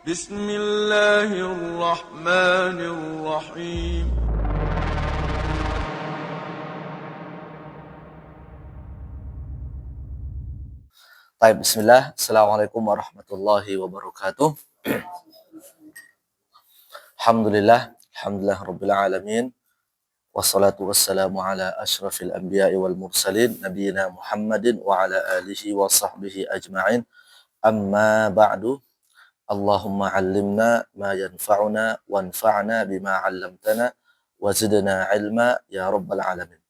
بسم الله الرحمن الرحيم. Baik, bismillah. Assalamualaikum warahmatullahi wabarakatuh. Alhamdulillah rabbil alamin. Wassalatu wassalamu ala asyrafil anbiya'i wal mursalin nabiyina Muhammadin wa ala alihi wa sahbihi ajma'in. Amma ba'du. Allahumma 'allimna ma yanfa'una wanfa'na bima 'allamtana wa zidna 'ilma ya rabbal alamin.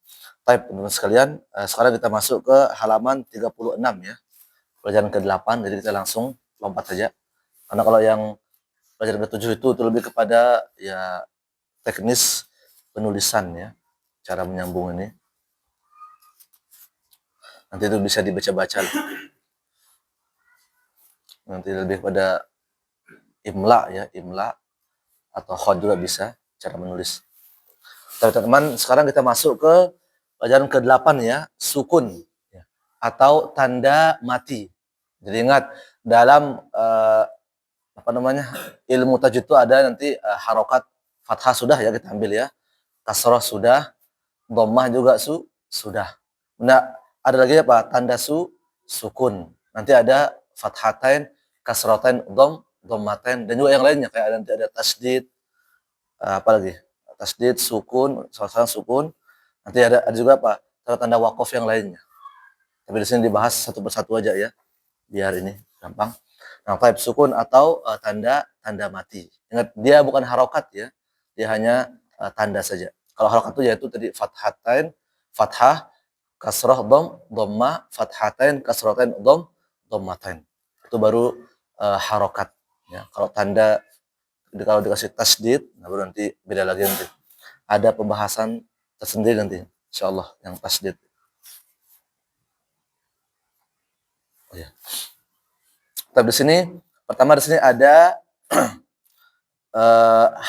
Baik, teman-teman sekalian, sekarang kita masuk ke halaman 36 ya. Pelajaran ke-8, jadi kita langsung lompat saja. Karena kalau yang pelajaran ke-7 itu lebih kepada ya teknis penulisan ya, cara menyambung ini. Nanti itu bisa dibaca-baca lah. Nanti lebih pada imla ya, imla atau khod juga bisa cara menulis. Teman-teman, sekarang kita masuk ke pelajaran ke-8 ya, sukun ya, atau tanda mati. Jadi ingat dalam ilmu tajwid itu ada nanti harokat fathah sudah ya kita ambil ya, kasroh sudah, dhammah juga sudah. Nah, ada lagi apa? Tanda sukun. Nanti ada fathatain, kasrotain, dhammatain dan juga yang lainnya kayak nanti ada tasdid, apa lagi? Tasdid, sukun, salah sukun. Nanti ada juga apa? Tanda waqaf yang lainnya. Tapi di sini dibahas satu persatu aja ya, biar ini gampang. Nah, type sukun atau tanda mati. Ingat, dia bukan harokat ya, dia hanya tanda saja. Kalau harokat itu yaitu tadi fathatain, fathah, kasroh, dhammah, fathatain, kasrotain, dhammatain. Itu baru harokat. Ya. Kalau dikasih tasdid, nah baru nanti beda lagi nanti. Ada pembahasan tersendiri nanti, insyaallah yang tasdid. Oh ya. Tapi pertama di sini ada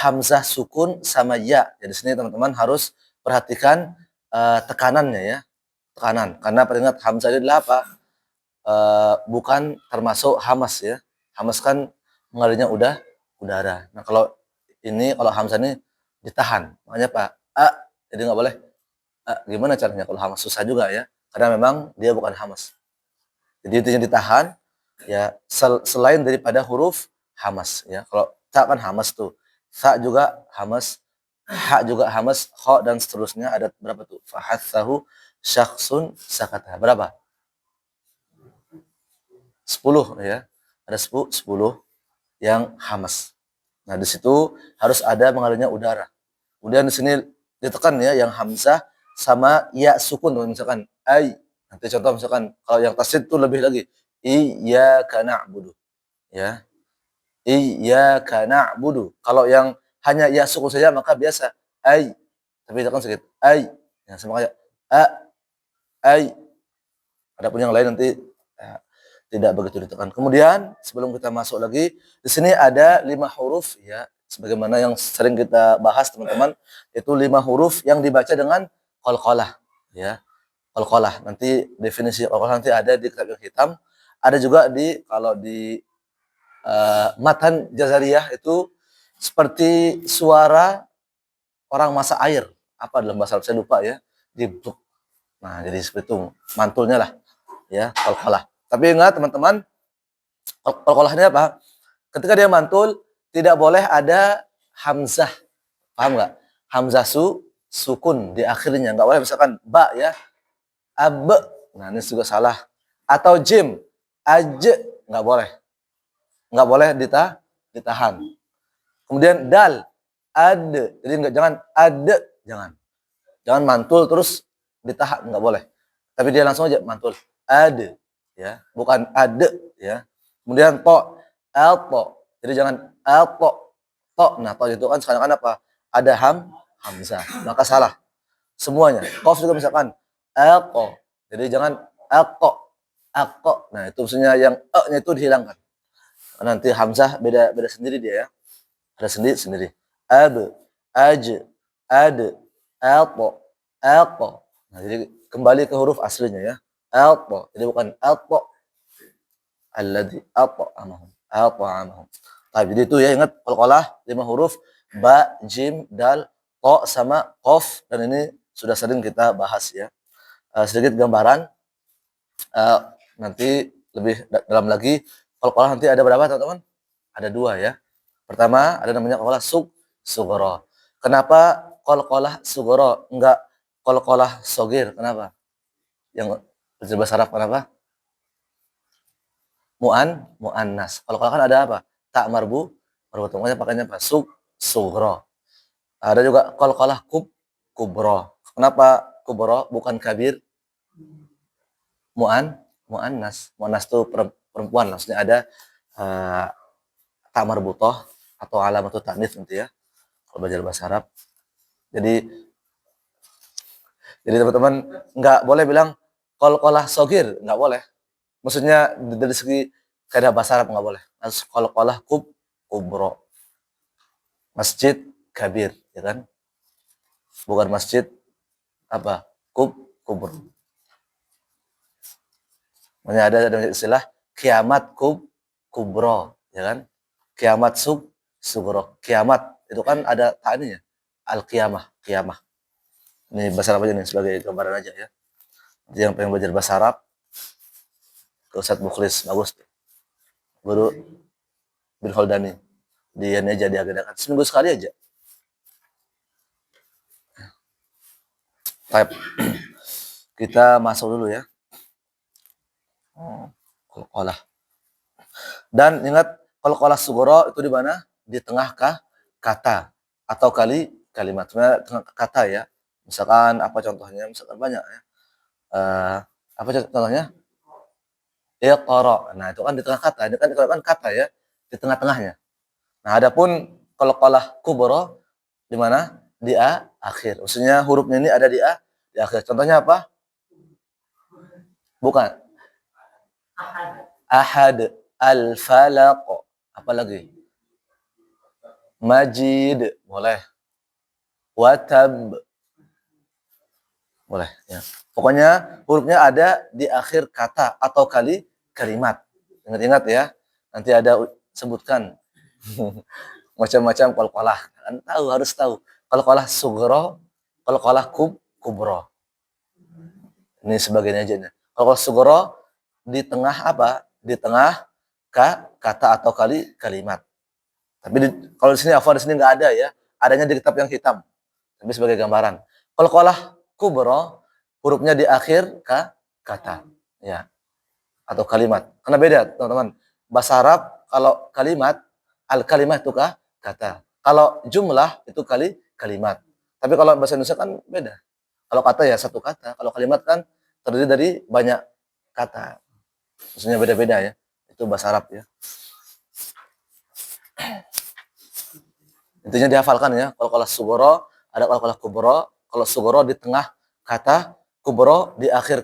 hamzah sukun sama ya. Jadi di sini teman-teman harus perhatikan tekanannya ya, tekanan. Karena peringat hamzah ini adalah apa? Bukan termasuk hamas ya. Hamas kan mengalirnya udara. Nah kalau hamzah ini ditahan, makanya apa? Jadi nggak boleh. Gimana caranya kalau hamas? Susah juga ya. Karena memang dia bukan hamas. Jadi intinya ditahan ya selain daripada huruf hamas ya. Kalau ta kan hamas tuh. Sa juga hamas, ha juga hamas, kha dan seterusnya ada berapa tuh? Fahatsahu syakhsun sakata. Berapa? 10 ya. Ada 10 yang hamas. Nah, di situ harus ada mengalirnya udara. Kemudian di sini ditekan ya yang hamzah sama ya sukun misalkan ai. Nanti contoh misalkan kalau yang tasdid itu lebih lagi. Iyyaka na'budu. Ya. Iyyaka na'budu. Kalau yang hanya ya sukun saja maka biasa ai. Tapi tekan sedikit ai. Ya, sama kayak ai. Adapun yang lain nanti ya, tidak begitu ditekan. Kemudian sebelum kita masuk lagi, di sini ada 5 huruf ya, sebagaimana yang sering kita bahas teman-teman, itu 5 huruf yang dibaca dengan qalqalah ya. Qalqalah. Nanti definisi qalqalah nanti ada di kitab yang hitam, ada juga kalau di matan jazariyah itu seperti suara orang masak air. Apa dalam bahasa Arab saya lupa ya. Nah, jadi seperti itu mantulnya lah ya, qalqalah. Tapi ingat teman-teman, qalqalah ini apa? Ketika dia mantul tidak boleh ada hamzah. Paham nggak? Hamzah sukun di akhirnya, nggak boleh misalkan ba ya, ab. Nah, ini juga salah. Atau jim, aj, nggak boleh. Nggak boleh ditahan. Kemudian dal, ad. Jadi jangan ad, jangan. Jangan mantul terus ditahan, nggak boleh. Tapi dia langsung aja mantul. Ad, ya, bukan ad, ya. Kemudian to, to. Jadi jangan to. Nah, to itu kan sekarang apa? Ada hamzah. Maka salah. Semuanya. Qaf juga misalkan to. Jadi jangan to. Nah, itu maksudnya yang nya itu dihilangkan. Nanti hamzah beda sendiri dia ya. Ada sendiri. Ab, aj, ad, to. Nah, jadi kembali ke huruf aslinya ya. Alto. Jadi bukan alto. Alladzi at'amahum. At'amahum. Jadi itu ya, ingat qalqalah 5 huruf, ba, jim, dal, to sama qaf, dan ini sudah sering kita bahas ya. Sedikit gambaran, nanti lebih dalam lagi. Qalqalah nanti ada berapa teman-teman? Ada 2 ya. Pertama ada namanya qalqalah sughra. Kenapa qalqalah sughra enggak qalqalah shogir? Kenapa? Yang bahasa Arab kenapa? Muannas. Qalqalah kan ada apa? Ta marbuut. Makanya pakainya apa? Sughra. Ada juga qalqalah kubra. Kenapa kubra bukan kabir? Muannas. Muannas itu perempuan, maksudnya ada ta marbutah atau alamatu ta'nits nanti ya kalau belajar bahasa Arab. Jadi teman-teman nggak boleh bilang qalqalah shogir, nggak boleh. Maksudnya dari segi kaidah bahasa Arab nggak boleh. Harus qalqalah kubra. Masjid kabir, ya kan? Bukan masjid apa? Kubur. Makanya ada istilah kiamat kubro, ya kan? Kiamat sugro. Kiamat itu kan ada ta'ninya. Al-qiyamah, kiamah. Ini bahasa Arab aja nih sebagai gambaran aja ya. Jadi yang pengen belajar bahasa Arab ke Ustadz Mukhlis, bagus. Guru bin Khaldani. Dia ini aja diagadakan seminggu sekali aja. Baik. Kita masuk dulu ya. Qalqalah. Dan ingat qalqalah sughra itu di mana? Di tengah kata atau kalimat. Sebenarnya tengah kata ya. Misalkan apa contohnya? Misalkan banyak ya. Apa contohnya? Iqra. Nah, itu kan di tengah kata. Ini kan kata ya, di tengah-tengahnya. Nah, adapun qalqalah kubra di mana? Di akhir. Maksudnya hurufnya ini ada di akhir. Contohnya apa? Bukan. Ahad, al-falaq. Apa lagi? Majid, boleh. Watab, boleh ya. Pokoknya hurufnya ada di akhir kata atau kalimat. Ingat-ingat ya. Nanti ada sebutkan macam-macam qalqalah. Kan harus tahu. Qalqalah sughra, qalqalah kubra. Ini sebagian aja nih. Qalqalah sughra di tengah apa? Di tengah kata atau kalimat. Tapi kalau di sini hafal di sini nggak ada ya. Adanya di kitab yang hitam. Tapi sebagai gambaran. Qalqalah kubra hurufnya di akhir kata ya atau kalimat. Karena beda, teman-teman. Bahasa Arab kalau kalimat al-kalimah itu kata. Kalau jumlah itu kalimat. Tapi kalau bahasa Indonesia kan beda. Kalau kata ya satu kata, kalau kalimat kan terdiri dari banyak kata. Maksudnya beda-beda ya. Itu bahasa Arab ya. Intinya dihafalkan ya. Kalau sughra ada qalqalah kubra, kalau sughra di tengah kata, kubra di akhir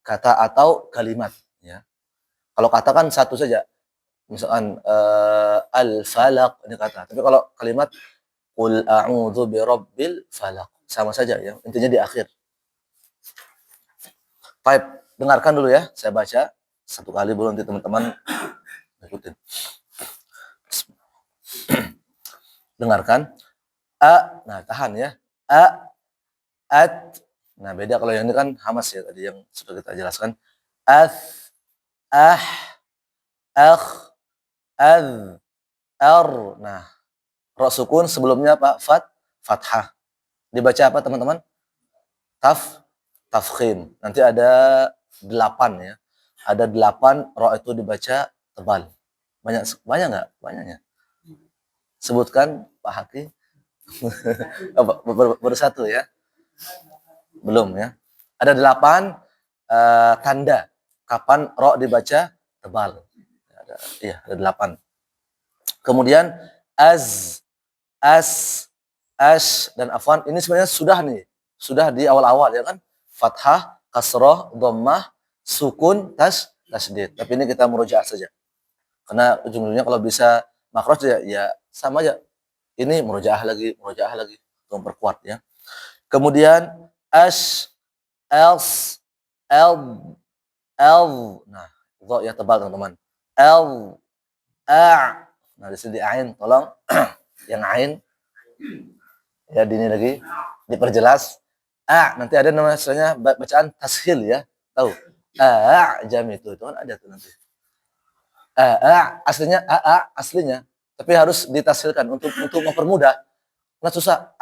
kata atau kalimat ya. Kalau kata kan satu saja. Misalkan al-falaq ini kata. Tapi kalau kalimat qul a'udzu birabbil falaq sama saja ya. Intinya di akhir. Baik, dengarkan dulu ya. Saya baca satu kali dulu nanti teman-teman ikutin. Dengarkan. Nah tahan ya. At. Nah beda kalau yang ini kan hamas ya tadi yang sudah kita jelaskan. Akh, Nah, ra sukun sebelumnya apa? Fathah. Dibaca apa teman-teman? Tafkhim. Nanti ada 8 ya. Ada 8 ra itu dibaca tebal. Banyak nggak? Banyaknya. Sebutkan Pak Haki. Baru 1 ya. Belum ya. Ada 8 tanda kapan ra dibaca tebal. Ada 8. Kemudian as, dan afwan ini sebenarnya sudah di awal-awal ya kan, fathah, kasroh, dhammah, sukun, tasdid. Tapi ini kita murojaah saja karena ujung-ujungnya kalau bisa makhraj ya sama aja. Ini murojaah lagi untuk memperkuat ya. Kemudian else, nah dha ya tebal teman-teman, a, Nah, di sini ain, tolong yang ain ya di ini lagi diperjelas. Nanti ada nama istilahnya bacaan tashil ya. Tahu? Jam itu kan ada tuh nanti. Aslinya aslinya, tapi harus ditashilkan untuk mempermudah. Nah susah,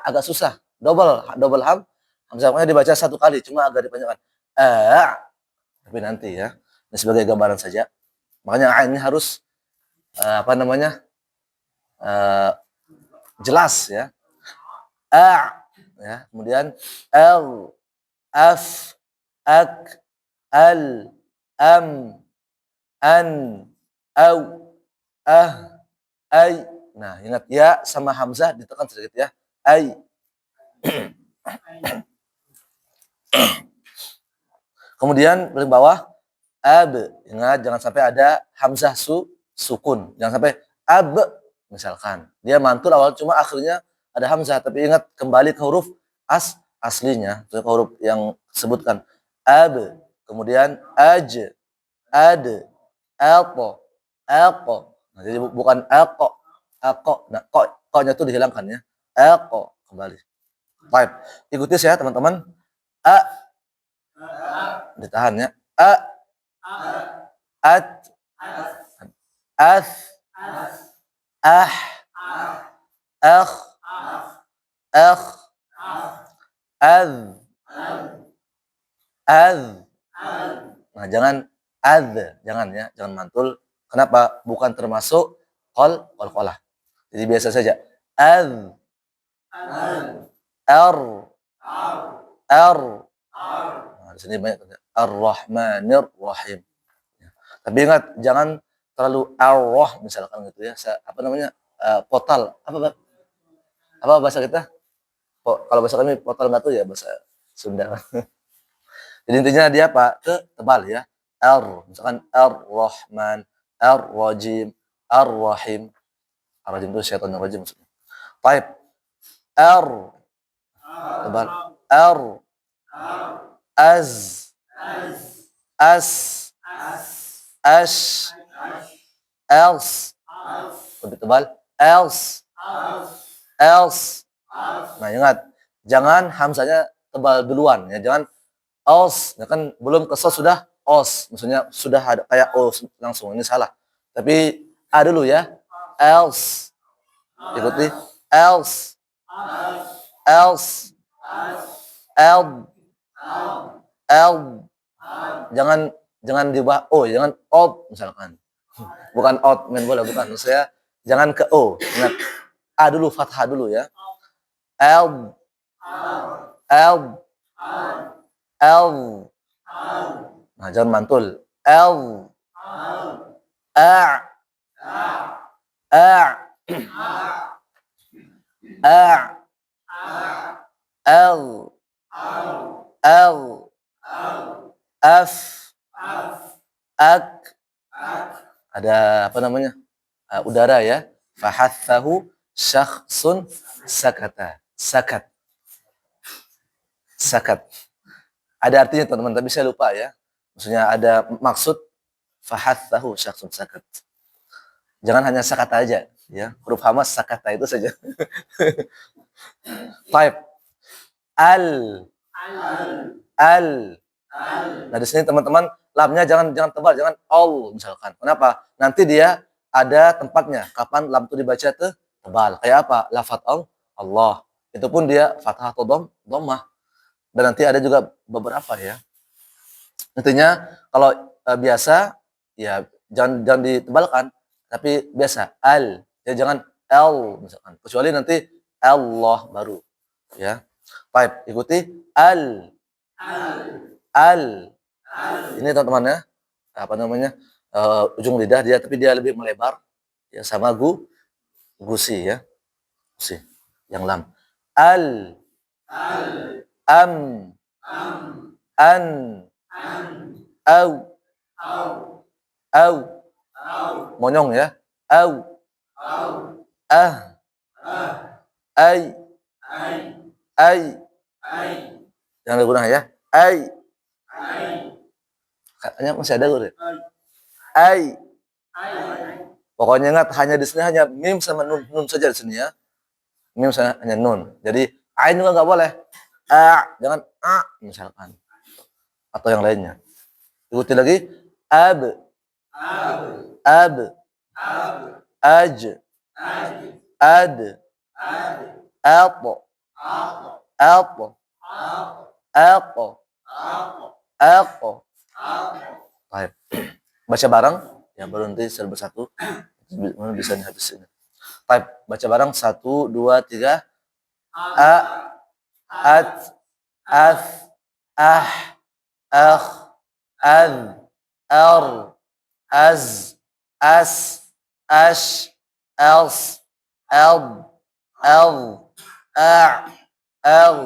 agak susah. Double ham. Hamzahnya dibaca satu kali, cuma agak dipanjangkan. Tapi nanti ya. Ini sebagai gambaran saja. Makanya ain ini harus apa namanya? Jelas ya. Ya, kemudian l, af, ak, al, am, an, au, ai. Nah, ingat ya sama hamzah ditekan sedikit ya. Ai. Kemudian paling bawah ab. Ingat jangan sampai ada hamzah sukun. Jangan sampai ab misalkan. Dia mantul awal cuma akhirnya ada hamzah, tapi ingat kembali ke huruf aslinya, ke huruf yang disebutkan. Ab. Kemudian aj, ad, alqo, alqo. Nah, jadi bukan alqo, alqo. Nah, ko-nya itu dihilangkan ya. Alqo kembali. Baik. Ikuti saya teman-teman. Ditahan ya. At, as, ah, akh, az, az. Nah, jangan jangan ya, jangan mantul. Kenapa? Bukan termasuk qalqalah. Jadi biasa saja. Az, ar, Nah, di sini banyak Ar-Rahmanir Rahim. Tapi ingat jangan terlalu ar-rah misalkan gitu ya. Apa namanya? Portal. Apa bahasa kita? Kalau bahasa kami portal enggak tuh ya bahasa Sunda. Jadi intinya dia apa? Tebal ya. Misalkan Ar-Rahman, Ar-Rajim, Ar-Rahim. Ar-Rajim itu syaitan yang rajim maksudnya. Baik. Tebal. Az, as, ash, else. Lebih tebal. Else. Nah, ingat, jangan hamzanya tebal duluan ya. Jangan os, ya kan belum kesel sudah os. Maksudnya sudah ada kayak os langsung. Ini salah. Tapi a dulu ya. Else. Ikuti. Else. Eld. Jangan diubah jangan misalkan. Bukan main bola bukan. Saya jangan ke Ingat a dulu, fathah dulu ya. Eld. Nah, jangan mantul. A. L. F. Ak. Ada apa namanya? Udara ya. Fahathahu syakhsun sakata. Sakat. Ada artinya teman-teman, tapi saya lupa ya. Maksudnya ada maksud fahathahu syakhsun sakat. Jangan hanya sakata aja ya. Huruf hamas sakata itu saja. Baik. Nah, di sini teman-teman lamnya jangan tebal, jangan all misalkan. Kenapa? Nanti dia ada tempatnya. Kapan lam itu dibaca tuh tebal. Kayak apa? Lafaz Allah. Itu pun dia fathah atau dhammah. Dan nanti ada juga beberapa ya. Intinya kalau biasa ya jangan ditebalkan, tapi biasa ya jangan l misalkan. Kecuali nanti Allah baru ya. Baik, ikuti al. Ini teman-teman ya. Apa namanya? Ujung lidah dia tapi dia lebih melebar ya sama gusi ya. Gusi yang lam. Al. Am. An. Au. Monyong ya. Au. Ai. Jangan digunakan ya. Ai. Katanya masih ada gue. Ai. Pokoknya ingat hanya di sini hanya mim sama nun saja di sini ya. Mim sama hanya nun. Jadi ain juga nggak boleh. Jangan misalkan atau yang lainnya. Ikuti lagi. Ab, ab, aj, ad, apo, apo, apo, apo. Baik. Baca bareng. Ya baru nanti secara bersatu. Bisa habis ini. Baik. Baca bareng. 1, 2, 3. A, at, af, ah, akh, ad, ar, az, as, ash, else, elb, el, al,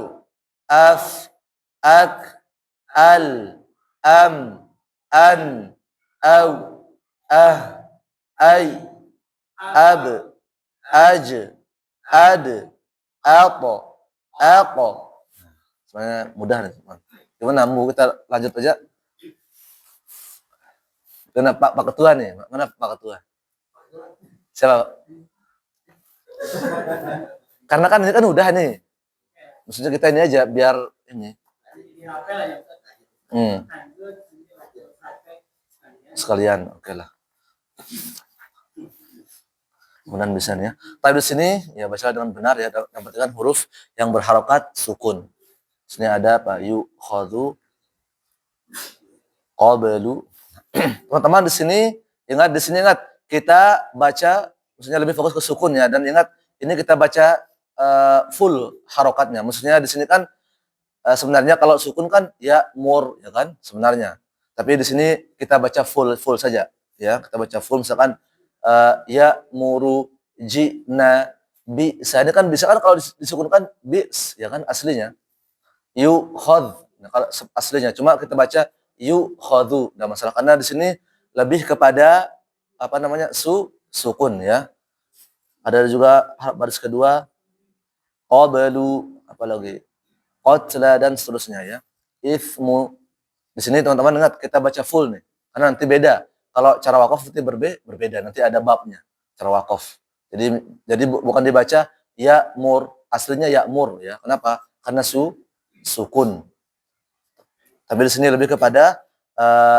af, ak, al, am, an, au, ay, ab, aj, ad, apo, apo. Sebenarnya mudah nih teman. Gimana mau kita lanjut aja? Karena Pak Ketua nih, mana Pak Ketua? Siapa? Karena kan ini kan udah nih. Maksudnya kita ini aja biar ini. Sekalian, oke lah. Kemudian bisa nih ya. Tapi di sini ya baca dengan benar ya, dapatkan huruf yang berharokat sukun. Di sini ada apa? Yu, khadu, qablu. Teman-teman di sini ingat kita baca maksudnya lebih fokus ke sukun ya, dan ingat ini kita baca full harokatnya. Maksudnya di sini kan sebenarnya kalau sukun kan ya mur ya kan sebenarnya. Tapi di sini kita baca full saja ya. Kita baca full misalkan ya muru jina bi. Ini kan bisa kan kalau disukunkan bis ya kan aslinya. Yu khad. Nah, kalau aslinya cuma kita baca yu khadu. Nah, masalah karena di sini lebih kepada apa namanya sukun ya. Ada juga baris kedua qablu apalagi qatla dan seterusnya ya. Ifmu. Di sini teman-teman ingat kita baca full nih. Karena nanti beda. Kalau cara wakaf nanti berbeda. Nanti ada babnya cara wakaf. Jadi bukan dibaca ya mur, aslinya ya mur ya. Kenapa? Karena sukun. Tapi di sini lebih kepada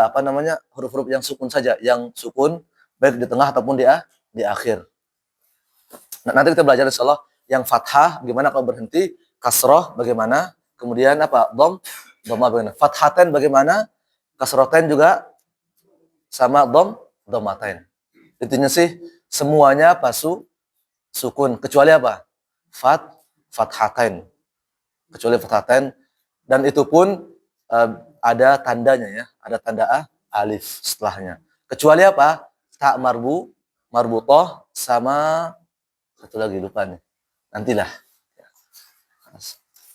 apa namanya huruf-huruf yang sukun saja, yang sukun baik di tengah ataupun di akhir. Nah, nanti kita belajar insyaallah yang fathah gimana kalau berhenti, kasroh bagaimana, kemudian apa dhamma bagaimana, fathatain bagaimana, kasrotain juga sama dhammatain. Intinya sih semuanya pasu sukun kecuali apa? Fathatain. Kecuali fathatain dan itu pun ada tandanya ya, ada tanda alif setelahnya. Kecuali apa? Tak marbutoh sama satu lagi lupa nih. Nantilah.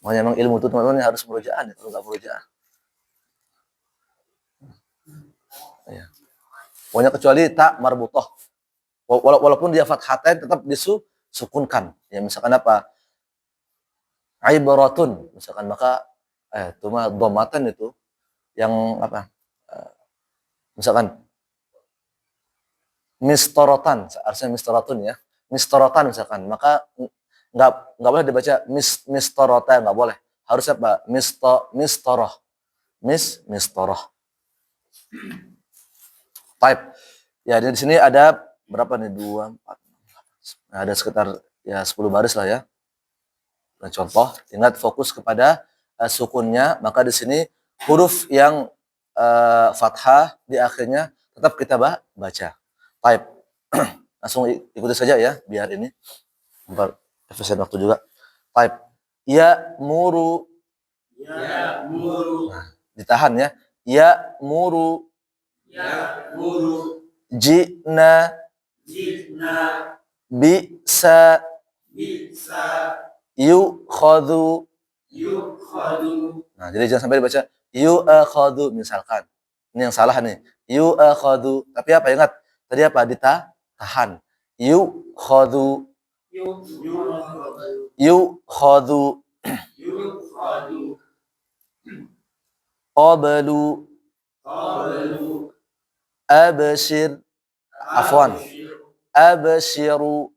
Makanya memang ilmu itu teman-teman harus merujaan ya, kalau nggak merujaan. Ya. Pokoknya kecuali tak marbutoh. Walaupun dia fathatain tetap disukunkan. Ya misalkan apa? Ibaratun misalkan maka itu mah dhammatan itu yang apa? Misalkan mistorotan, harusnya mistoratun ya. Mistorotan misalkan, maka nggak boleh dibaca mistorotan, nggak boleh. Harus apa? Mistoroh. Mistoroh. Type. Ya, di sini ada berapa nih? 2, 4. Nah, ada sekitar ya 10 baris lah ya. Nah, contoh, ingat fokus kepada sukunnya, maka di sini huruf yang fathah di akhirnya tetap kita baca. Type. Langsung ikuti saja ya, biar ini efisien waktu juga. Type. Ya muru. Nah, ditahan ya. Ya muru. Jina. Bisa. Yukhadu. Nah, jadi jangan sampai dibaca yu'akhadu misalkan. Ini yang salah nih. Yu'akhadu. Tapi apa ingat? Tadi apa? Ditahan. Yu'khadu. Yu'khadu. Qablu. Abshir. Afwan. Abshiru.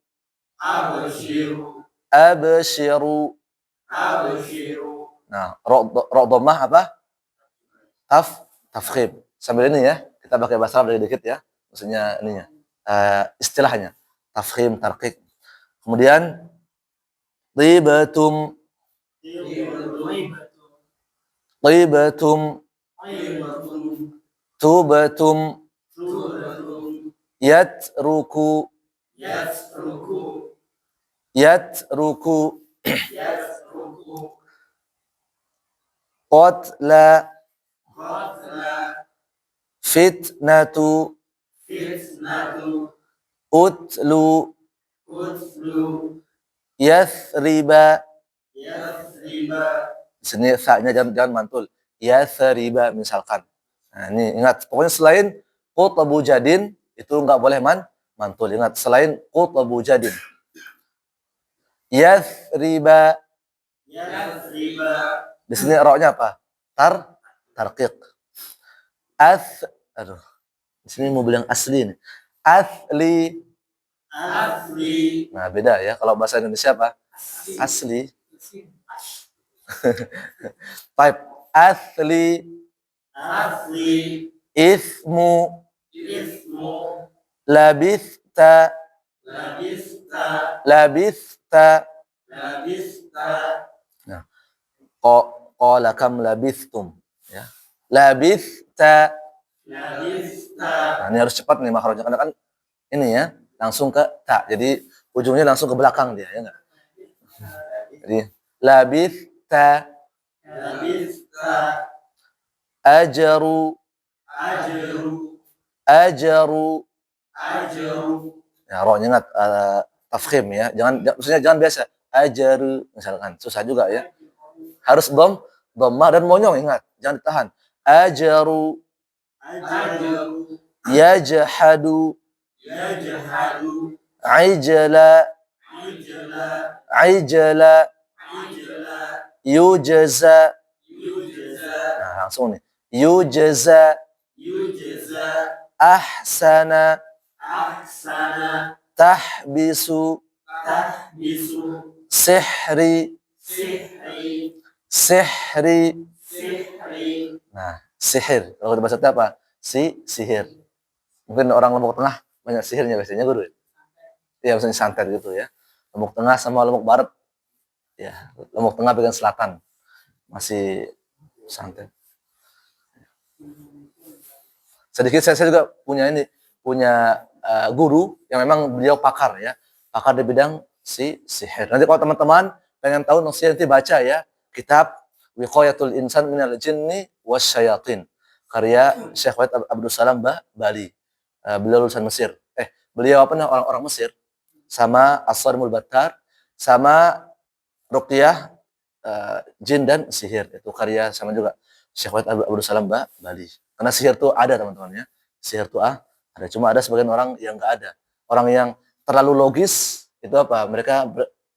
Abshiru. Abshiru. Abshiru. Nah, ro dhammah apa? Tafkhim. Sambil ini ya, kita pakai bahasa Arab dikit ya. Maksudnya ininya. Istilahnya. Tafkhim, tarqiq. Kemudian tibatum. Tibatum. Tubatum. Yatruku. Yatruku. Qatla. Fitnatu. Utlu. Yathriba. Di sini sa-nya jangan mantul. Yathriba misalkan. Nah, ini ingat, pokoknya selain qutbu jadin itu enggak boleh mantul. Ingat, selain qutbu jadin. Yathriba. Di sini ro-nya apa? Tarqiq. Aduh. Di sini mau bilang asli nih. Asli. Nah, beda ya. Kalau bahasa Indonesia apa? Asli. Baik. Asli. Ismu. Labista. Nah, qala kam labistum ya. Labista. Nah, ini harus cepat nih makhrajnya karena kan ini ya, langsung ke ta. Jadi ujungnya langsung ke belakang dia ya enggak? Jadi labista. Ajaru. Ya, ro-nya ingat tafkhim ya. Maksudnya jangan biasa ajaru misalkan. Susah juga ya. Harus dhammah dan monyong ingat, jangan ditahan. Ajaru. Yajhadu. Ajala. Yujza. Nah, langsung nih. Yujza. Ahsana. Tahbisu. Sihri. Nah, sihir. Kalau di bahasa itu apa? Sihir. Mungkin orang Lombok Tengah banyak sihirnya biasanya guru. Ya, maksudnya santet gitu ya. Lombok Tengah sama Lombok Barat. Ya, Lombok Tengah bagian selatan masih santet. Sedikit saya juga punya guru yang memang beliau pakar ya. Pakar di bidang sihir. Nanti kalau teman-teman pengen tahu nanti baca ya kitab Wiqayatul Insan Minal Jinni Wasyayatin karya Syekh Wahid Abdul Salam Bali. Beliau lulusan Mesir. Beliau orang Mesir sama As-Sarimul Battar sama Ruqyah jin dan sihir. Itu karya sama juga Syekh Wahid Abdul Salam Bali. Karena sihir itu ada teman-teman ya. Sihir itu ada. Cuma ada sebagian orang yang enggak ada. Orang yang terlalu logis itu apa? Mereka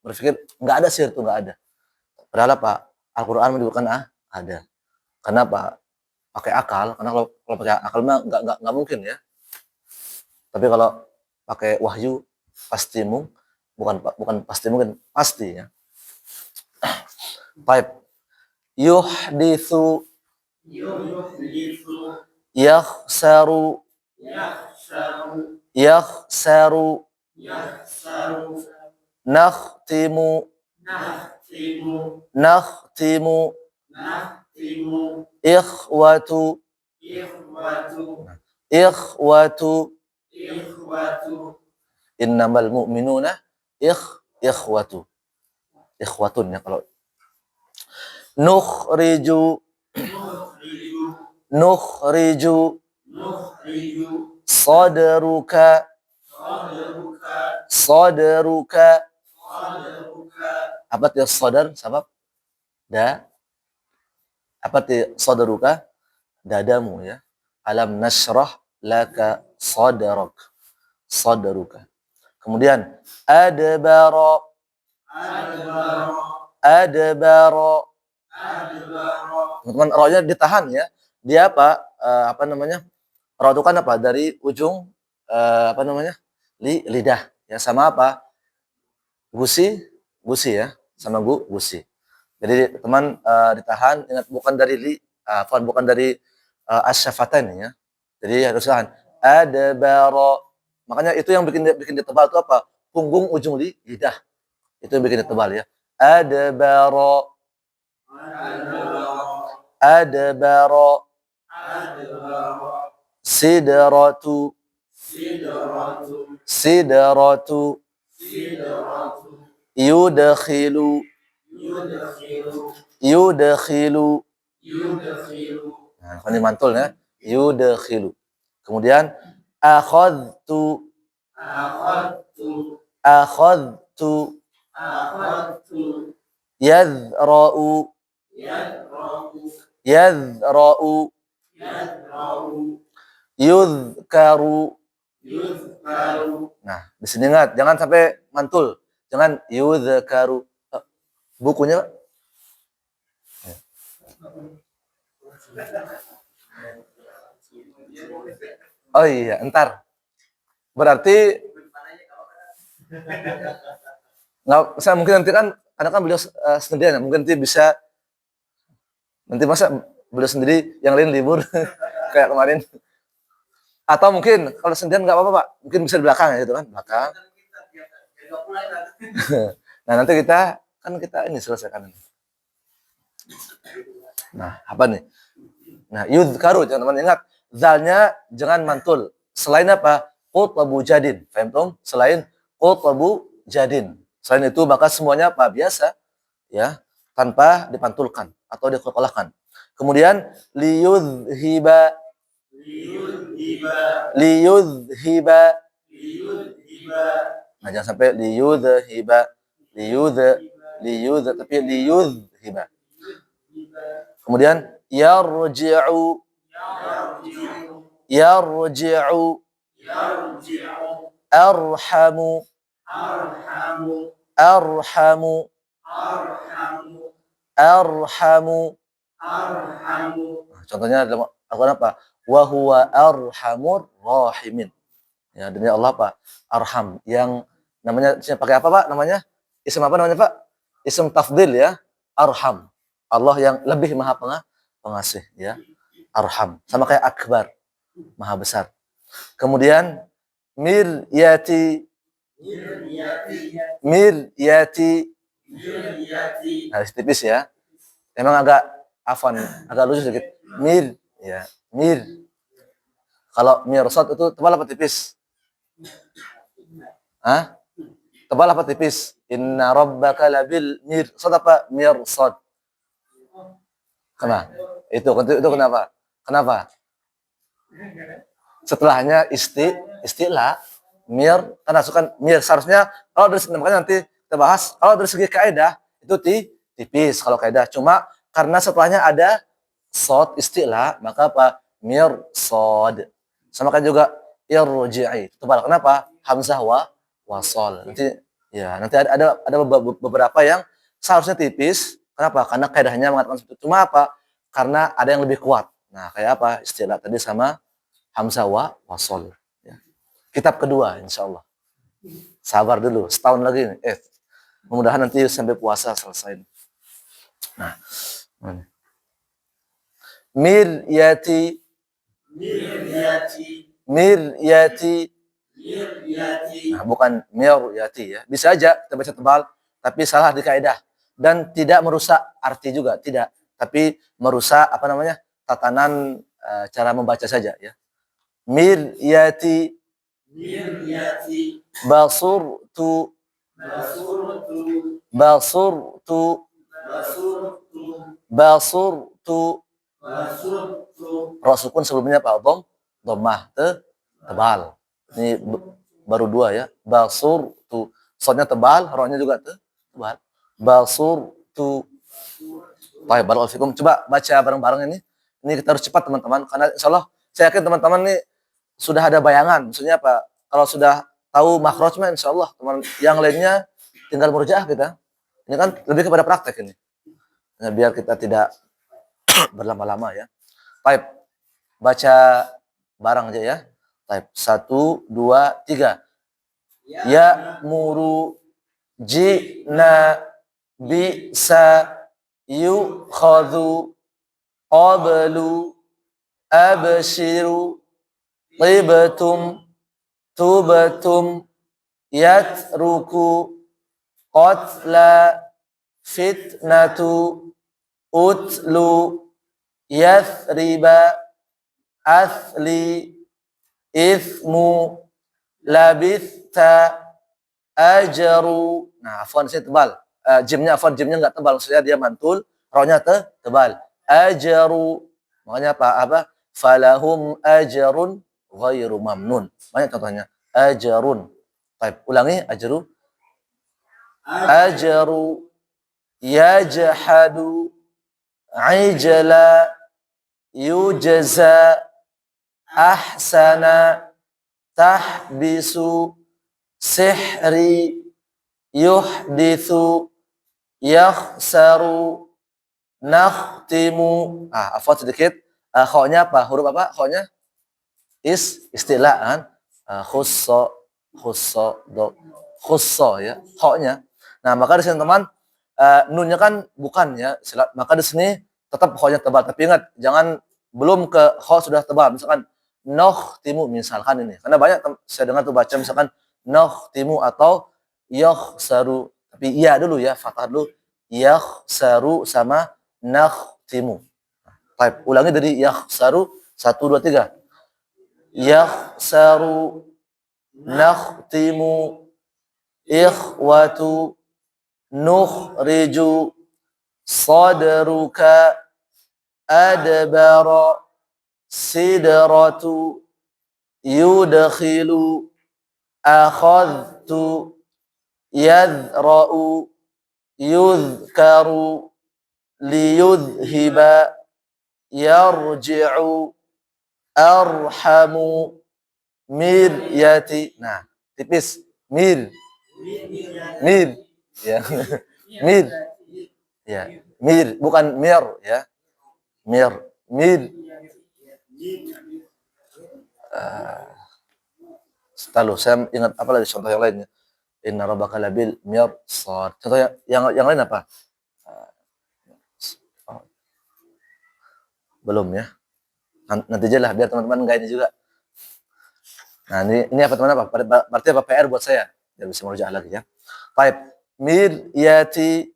berpikir enggak ada sihir itu enggak ada. Padahal apa? Al-Qur'an menyebutkan ada. Kenapa? Pakai akal, karena kalau pakai akal mah enggak mungkin ya. Tapi kalau pakai wahyu pasti bukan pasti mungkin, pasti ya. Baik. Yuhditsu. Yakhsaru. Nakhtimu. Ikhwatu. Innamal mu'minuna ikhwatu. Ikhwatun ya kalau. Nukhriju. Sadruka. Apa itu sadar? Sabab apa itu sadruka? Dadamu ya. Alam nashrah laka sadruka. Kemudian adbara. Teman-teman, ro-nya ditahan ya. Dia apa namanya? Ro itu kan apa? Dari ujung lidah. Ya sama apa? Gusi ya, sama gusi. Jadi teman ditahan, ingat bukan dari bukan dari asyafatain ya. Jadi harus tahan. Adbara. Makanya itu yang bikin dia tebal itu apa? Punggung ujung lidah. Itu yang bikin dia tebal ya. Adbara. Adbara. Sidratu. Sidratu. Yudkhilu. Yudkhilu. Nah, ini mantul ya. Yudkhilu. Kemudian akhadtu. Akhadtu. Yadhra'u. Yadhra'u. Yudhkaru. Nah, di sini ingat, jangan sampai mantul. Jangan yudhkaru. Bukunya, Pak. Oh iya, entar. Berarti nggak, saya mungkin nanti kan, karena kan beliau sendirian, mungkin nanti bisa, nanti masa beliau sendiri, yang lain libur kayak kemarin. Atau mungkin kalau sendirian nggak apa-apa Pak, mungkin bisa di belakang ya gitu kan, belakang. Nah nanti kita ini selesaikan. Nah apa nih? Nah yudhkaru, teman-teman ingat, zalnya jangan mantul. Selain apa? Qutbu jadin. Faham tum? Selain qutbu jadin. Selain itu maka semuanya apa? Biasa ya, tanpa dipantulkan atau dikolkolahkan. Kemudian liyudhiba. Liyudhiba. Nah jangan sampai liyudhiba. Liyudh tapi liyudhiba. Kemudian yarji'u. Yarji'u. Arhamu. Arhamu. Arhamu. Contohnya dalam Al-Quran apa? Wa huwa arhamur rahimin. Ya, demi Allah Pak, arham yang namanya pakai apa Pak? Namanya isim apa namanya Pak? Isim tafdil ya. Arham. Allah yang lebih maha pengasih ya. Arham. Sama kayak akbar. Maha besar. Kemudian miryati. Miryati. Nah, tipis ya. Emang agak agak lucu sedikit. Mir ya, mir. Kalau mirsad itu tebal apa tipis? Hah? Tebal apa tipis? Inna rabbaka labil mirsad apa mirsad? Kenapa? Itu kenapa? Kenapa? Setelahnya istilah mir, karena sukan mir seharusnya kalau dari makanya nanti kita bahas, kalau dari segi kaidah itu tipis kalau kaidah, cuma karena setelahnya ada sod istilah maka apa? Mirsad. Sama kan juga irji'i. Tebal. Kenapa? Hamzah wasol. Nanti ada beberapa yang seharusnya tipis. Kenapa? Karena kaidahnya mengatakan seperti itu. Cuma apa? Karena ada yang lebih kuat. Nah, kayak apa? Istilah tadi sama hamzah wasol. Ya. Kitab kedua insyaallah. Sabar dulu, setahun lagi nih. Mudah-mudahan nanti sampai puasa selesai. Nah, miryati. Miryati. Nah, bukan miryati ya. Bisa aja kita baca tebal, tapi salah di kaidah dan tidak merusak arti juga, tidak. Tapi merusak apa namanya? Tatanan cara membaca saja ya. Miryati. Basurtu. Basurtu. Basurtu. Rasukun sebelumnya apa? Dhammah tebal. Ini baru dua ya. Basurtu. Sodnya tebal, rohnya juga tebal. Basurtu. Baik, barakallahu fikum. Coba baca bareng-bareng ini. Ini kita harus cepat teman-teman, karena insyaallah saya yakin teman-teman nih sudah ada bayangan. Maksudnya apa? Kalau sudah tahu makhrajnya insyaallah teman yang lainnya tinggal murojaah kita. Ini kan lebih kepada praktek ini. Nah, biar kita tidak berlama-lama ya. Baik. Baca bareng aja ya. Baik. 1, 2, 3. ya'muru, ji'na, bisa, yukhadhu, qablu, abshiru, tibtum, tubtum, yatruku, qatla, fitnatu, utlu, yathriba, athli, ithmu, labitha, ajaru. Nah, afwan saya tebal. Jimnya nggak tebal, maksudnya dia mantul, rohnya tebal. Ajaru. Makanya apa? Falahum ajarun ghairu mamnun. Banyak contohnya. Ajarun. Baik, ulangi ajaru. Ajaru, yajhadu, ajala, yujza, ahsana, tahbisu, sihri, yuhdithu, yakhsaru, nakhtimu. Afwan sedikit. Kho-nya apa? Huruf apa? Kho-nya? Istilah kan? Khusso, ya. Kho-nya. Nah, maka di sini teman, nunnya kan bukan ya. Maka di sini tetap kho-nya tebal. Tapi ingat, jangan belum ke kho sudah tebal. Misalkan timu misalkan ini. Karena banyak saya dengar tuh baca misalkan timu atau yakhsaru. Tapi iya dulu ya, fathah dulu. Yakhsaru sama timu. Baik, ulangi dari yakhsaru 1 2 3. Yakhsaru, nakhtimu, ikhwatu, nukhriju, sadruka, adbara, sidratu, yudkhilu, akhadtu, yadra'u, yudhkaru, liyudhiba, yarji'u, arhamu, miryati. Nah, tipis. Mir. Ya. Mir. Ya. Mir, bukan mir ya. Mir. Lalu saya ingat apa lagi contoh yang lainnya. Inna rabbaka labil mirsad. Contoh yang lain apa? Belum ya. Nanti aja lah biar teman-teman enggak ini juga. Nah, ini apa teman apa? Berarti apa PR buat saya? Biar bisa merujuk lagi ya. Baik. Miryati,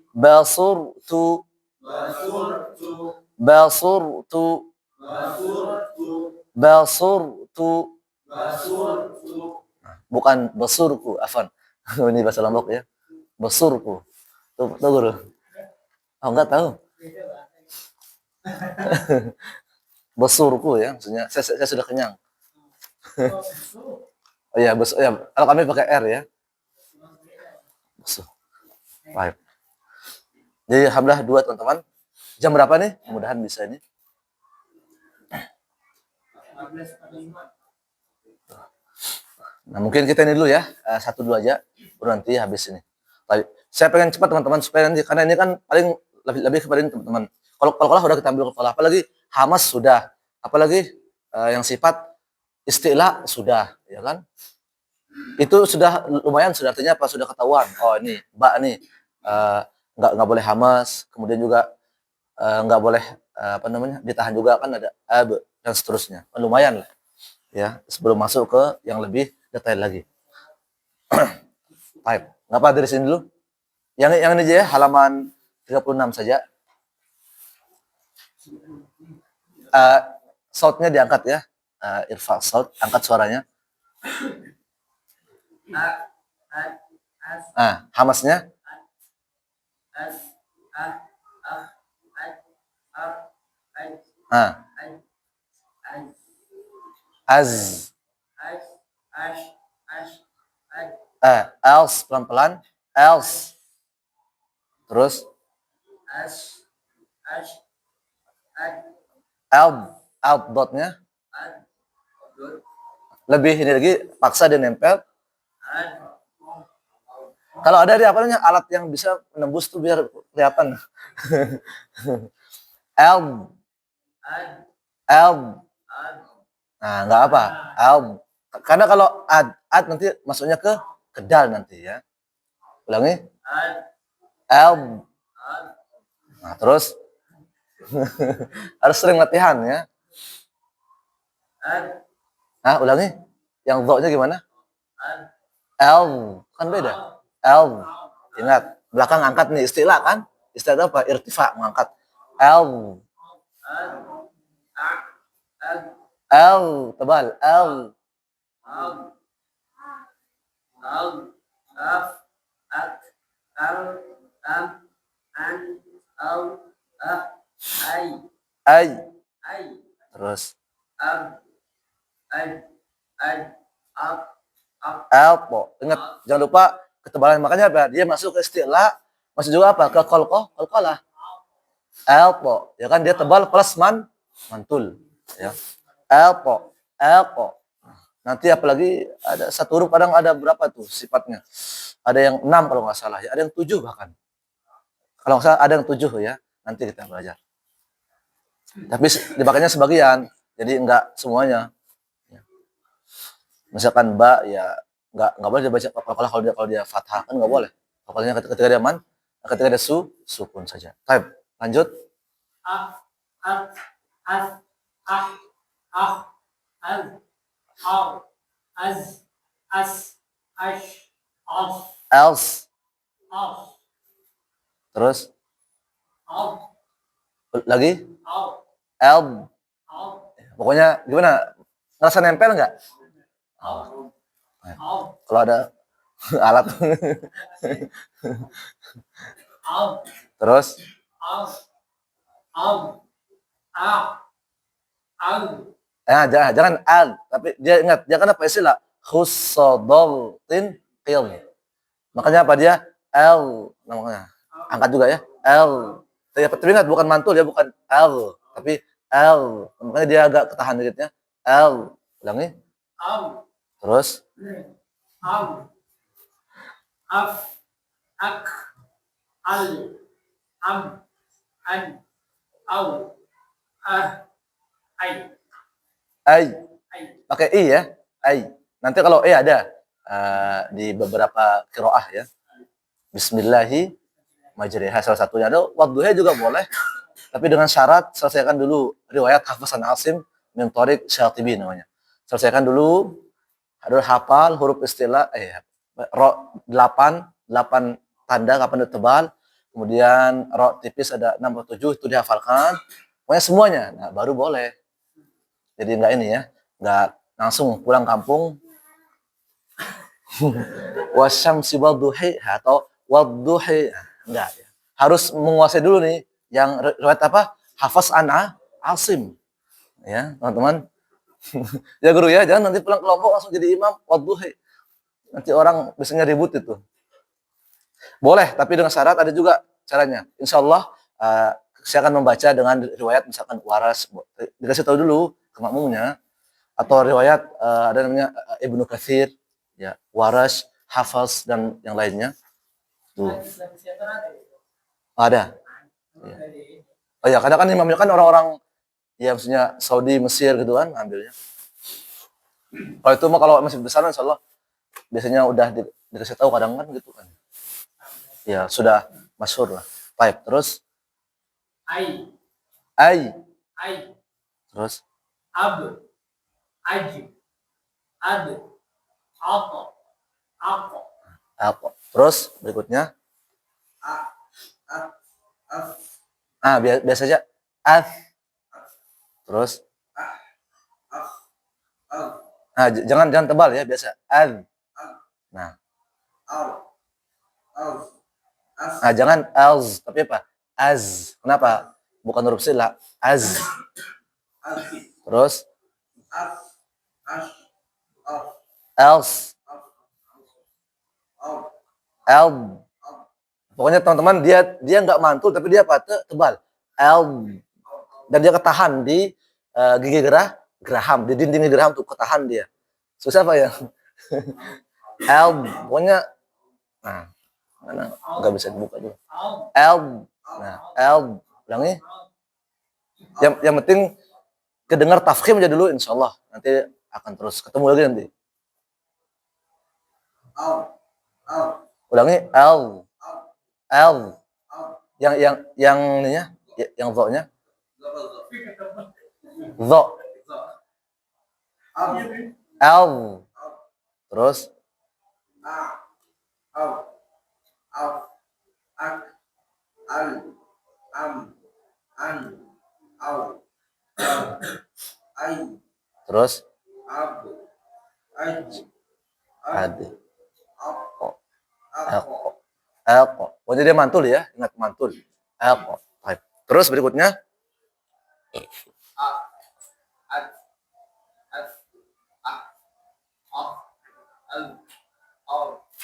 basurtu, bukan basurku, afan. Ini bahasa Lombok ya. Basurku. Tuh guru. Oh, enggak tahu. Basurku ya, maksudnya saya sudah kenyang. Oh iya, ya, kalau kami pakai R ya. Baik. Jadi alhamdulillah 2 teman-teman. Jam berapa nih? Mudah-mudahan bisa ini. Nah, mungkin kita ini dulu ya. 1 2 aja. Baru nanti habis ini. Baik. Saya pengen cepat teman-teman supaya nanti karena ini kan paling lebih kepada ini teman-teman. Kalau sudah kita ambil kepala, apalagi hamas sudah, apalagi yang sifat istilah sudah, ya kan? Itu sudah lumayan, sudah artinya apa? Sudah ketahuan. Oh ini, mbak nih nggak boleh hamas, kemudian juga nggak boleh apa namanya ditahan juga kan ada ab dan seterusnya. Lumayan lah, ya sebelum masuk ke yang lebih detail lagi. Baik, nggak apa dari sini dulu. Yang ini aja ya, halaman 36 saja. Sautnya diangkat ya, irfa saut, angkat suaranya. Hamasnya. Az. Els pelan-pelan. Els. Terus. Elb dotnya. Lebih ini lagi, paksa dia nempel. Kalau ada di apa namanya alat yang bisa menembus tuh biar kelihatan. Elb. Nah, nggak apa. Al. Karena kalau ad nanti masuknya ke dal nanti ya. Ulangi. Al. Nah, terus harus sering latihan ya. Nah, ulangi. Yang do-nya gimana? Al. Kan beda. Al. Ingat, belakang angkat nih istilah kan? Istilah apa? Irtifa, mengangkat. Al. Al, tebal. Al. Ay. Terus Alpo. Ingat, jangan lupa ketebalan. Makanya apa? Dia masuk ke istilah, masuk juga apa? Ke kolkolah. Alpo. Ya kan dia tebal plus mantul. Ya. Alpo. Nanti apalagi ada satu huruf, kadang ada berapa tuh sifatnya? Ada yang 6 kalau nggak salah ya. Ada yang 7 bahkan. Kalau nggak salah ada yang 7 ya. Nanti kita belajar. Tapi dipakainya sebagian. Jadi enggak semuanya. Misalkan ba ya nggak boleh dibaca kalau dia fathah kan nggak boleh. Pokoknya ketika dia ketika dia sukun saja. Baik, lanjut. Else. Terus lagi elb. Pokoknya gimana? Ngerasa nempel nggak? Kalau ada alat. Terus jangan al, tapi dia ingat jangan apa istilah khusadatin qil. Makanya apa dia l namanya. Angkat juga ya. L. Tapi ingat bukan mantul ya, bukan l, tapi l. Makanya dia agak ketahan dikitnya. L. Ulangi. Terus ai. Pakai i ya. Ai. Nanti kalau ada di beberapa qiraah ya. Bismillahi majriha salah satunya ada, wadduha juga boleh. Tapi dengan syarat selesaikan dulu riwayat Hafs an Asim min Thariq Syatibi namanya. Selesaikan dulu harus hafal huruf istilah ro 8 tanda kapan itu tebal. Kemudian ro tipis ada 6 atau 7 itu dihafalkan. Pokoknya semuanya. Nah, baru boleh. Jadi enggak ini ya, enggak langsung pulang kampung. Wasyamsi wadduhi atau wadduhi. Enggak ya. Harus menguasai dulu nih yang riwayat apa? Hafs an Asim. Ya, teman-teman. Ya guru ya, jangan nanti pulang kelompok langsung jadi imam wadduhi. Nanti orang biasanya ribut itu. Boleh, tapi dengan syarat ada juga caranya. Insya Allah saya akan membaca dengan riwayat misalkan waras. Dikasih tahu dulu ke makmumnya. Atau riwayat ada namanya Ibnu Katsir, ya, waras, Hafs dan yang lainnya. Tuh. Ada. Ya. Oh ya, kadang kan imamnya kan orang-orang ya maksudnya Saudi, Mesir gitu kan ambilnya. Kalau itu mah kalau masih besar insya Allah biasanya udah dikasih tahu kadang kan gitu kan. Ya sudah masyhur lah. Baik, terus ai. Terus apa? Terus berikutnya biasa aja af. Terus jangan tebal ya, biasa az. Nah, jangan az, tapi apa? Az. Kenapa? Bukan huruf sila, az. Terus else. Elb. Pokoknya teman-teman dia nggak mantul tapi dia apa? Tebal. Elb. Dan dia ketahan di gigi geraham, di dinding geraham tuh ketahan dia. Susah apa ya? Elb. Pokoknya mana nggak bisa dibuka dulu. Elb. Nah, elb. Ulangi. Yang penting kedengar tafkhim aja dulu insyaallah. Nanti akan terus ketemu lagi nanti. Ulangi al. Yang ininya yang dho-nya. Dho. Al. Terus terus ad. Alqo. Oh, jadi dia mantul ya, ingat mantul. Alqo. Baik. Terus berikutnya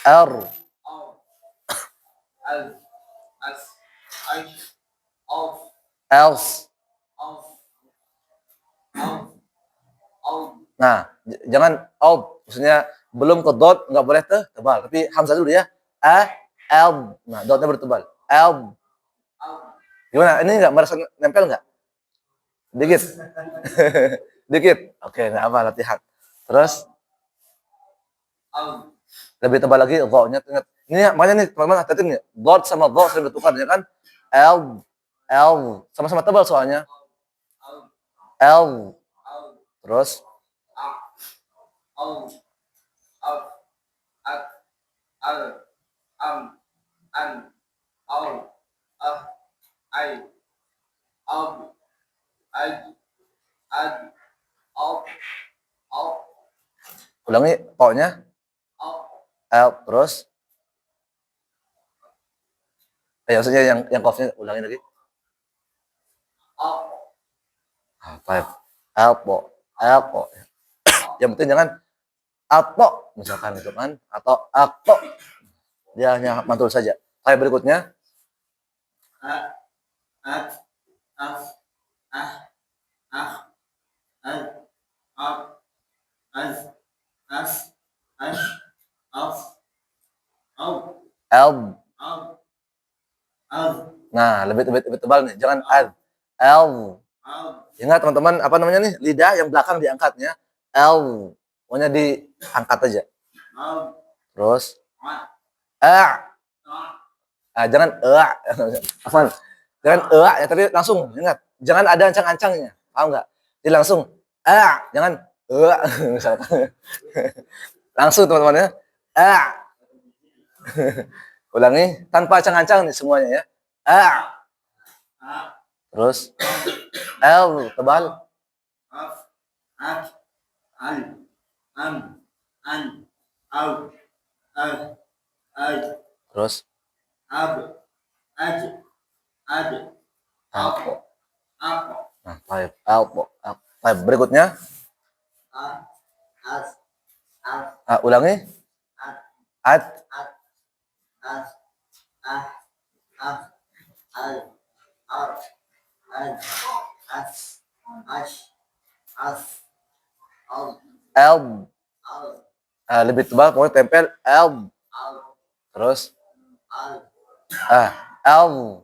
ar. Else. Nah, jangan out, maksudnya belum ke dot nggak boleh tebal, tapi hamzah dulu ya. Al. Nah, dotnya bertebal. Al. Gimana? Ini nggak merasa nempel nggak? Dikit. Dikit. Oke, nggak apa latihan. Terus lebih tebal lagi dho-nya. Ini makanya nih teman-teman hati-hati nih. Dot sama dho sering bertukar ya kan? L sama-sama tebal soalnya. L. Terus ulangi pokoknya L terus maksudnya yang kofnya ulangi lagi. Baik. Alpo. Yang penting jangan ato misalkan gitu kan atau ato. Dia hanya mantul saja. Baik, berikutnya L. Nah, lebih tebal nih. Jangan L. Ingat teman-teman, apa namanya nih? Lidah yang belakang diangkatnya. L. Pokoknya diangkat aja. Terus jangan Afan. Jangan ya, tapi langsung ingat. Jangan ada ancang-ancangnya. Paham enggak? Jadi langsung jangan misalkan. Langsung teman-teman ya. Ulangi tanpa ancang-ancang nih semuanya ya. Terus L tebal. Terus Alpo. Nah, baik. Alpo. Baik, berikutnya ulangi. Ad. Elb. Lebih tebal pokoknya tempel elb. Terus elb.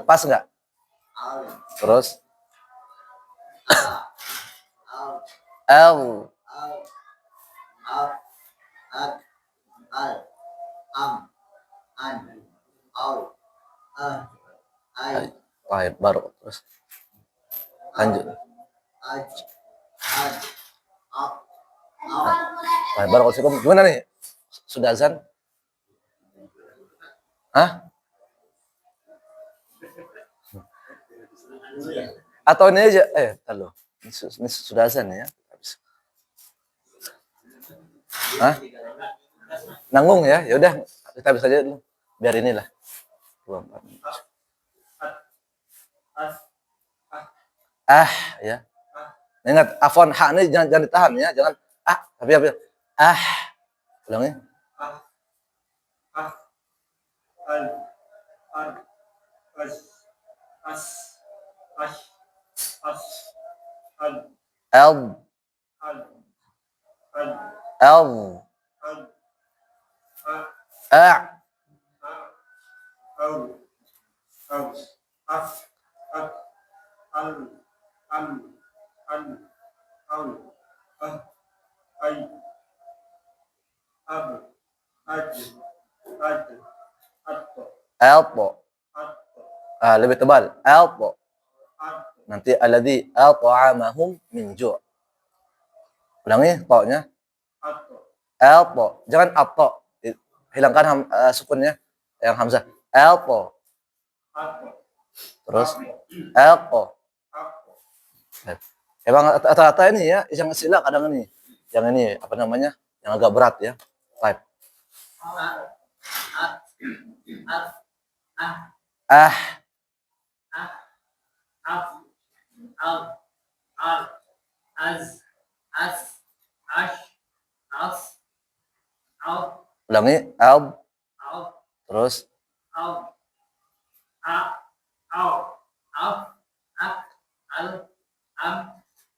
Pas nggak? Terus elb. Baik, baru terus lanjut. Baik, baru gimana nih? Sudah azan? Hah? Atau ini aja? Halo. Ini sudah azan ya? Hah? Nanggung ya? Ya udah, kita habis aja dulu. Biar inilah. 24 menit. Ya. Ingat, afon hak ini jangan ditahan ya, jangan tapi apa? Ulangi. Elb. al, am, an, au, ah, ai, ab, aj, ad, atto, Alpo. atto, Lebih tebal. Alpo. atto, Nanti alladzi at'amahum min ju'. Ulangi to-nya. atto, Alpo. Jangan atto. Hilangkan sukunnya yang hamzah. Alpo. atto, Terus alpo. atto, Emang rata-rata ini ya, yang sila kadang ini. Yang ini apa namanya? Yang agak berat ya. Type. Ah, af, al, ar, az, as, ash, as, al, ulangi. Al. al, Terus al, a, au, af, ak, al, am,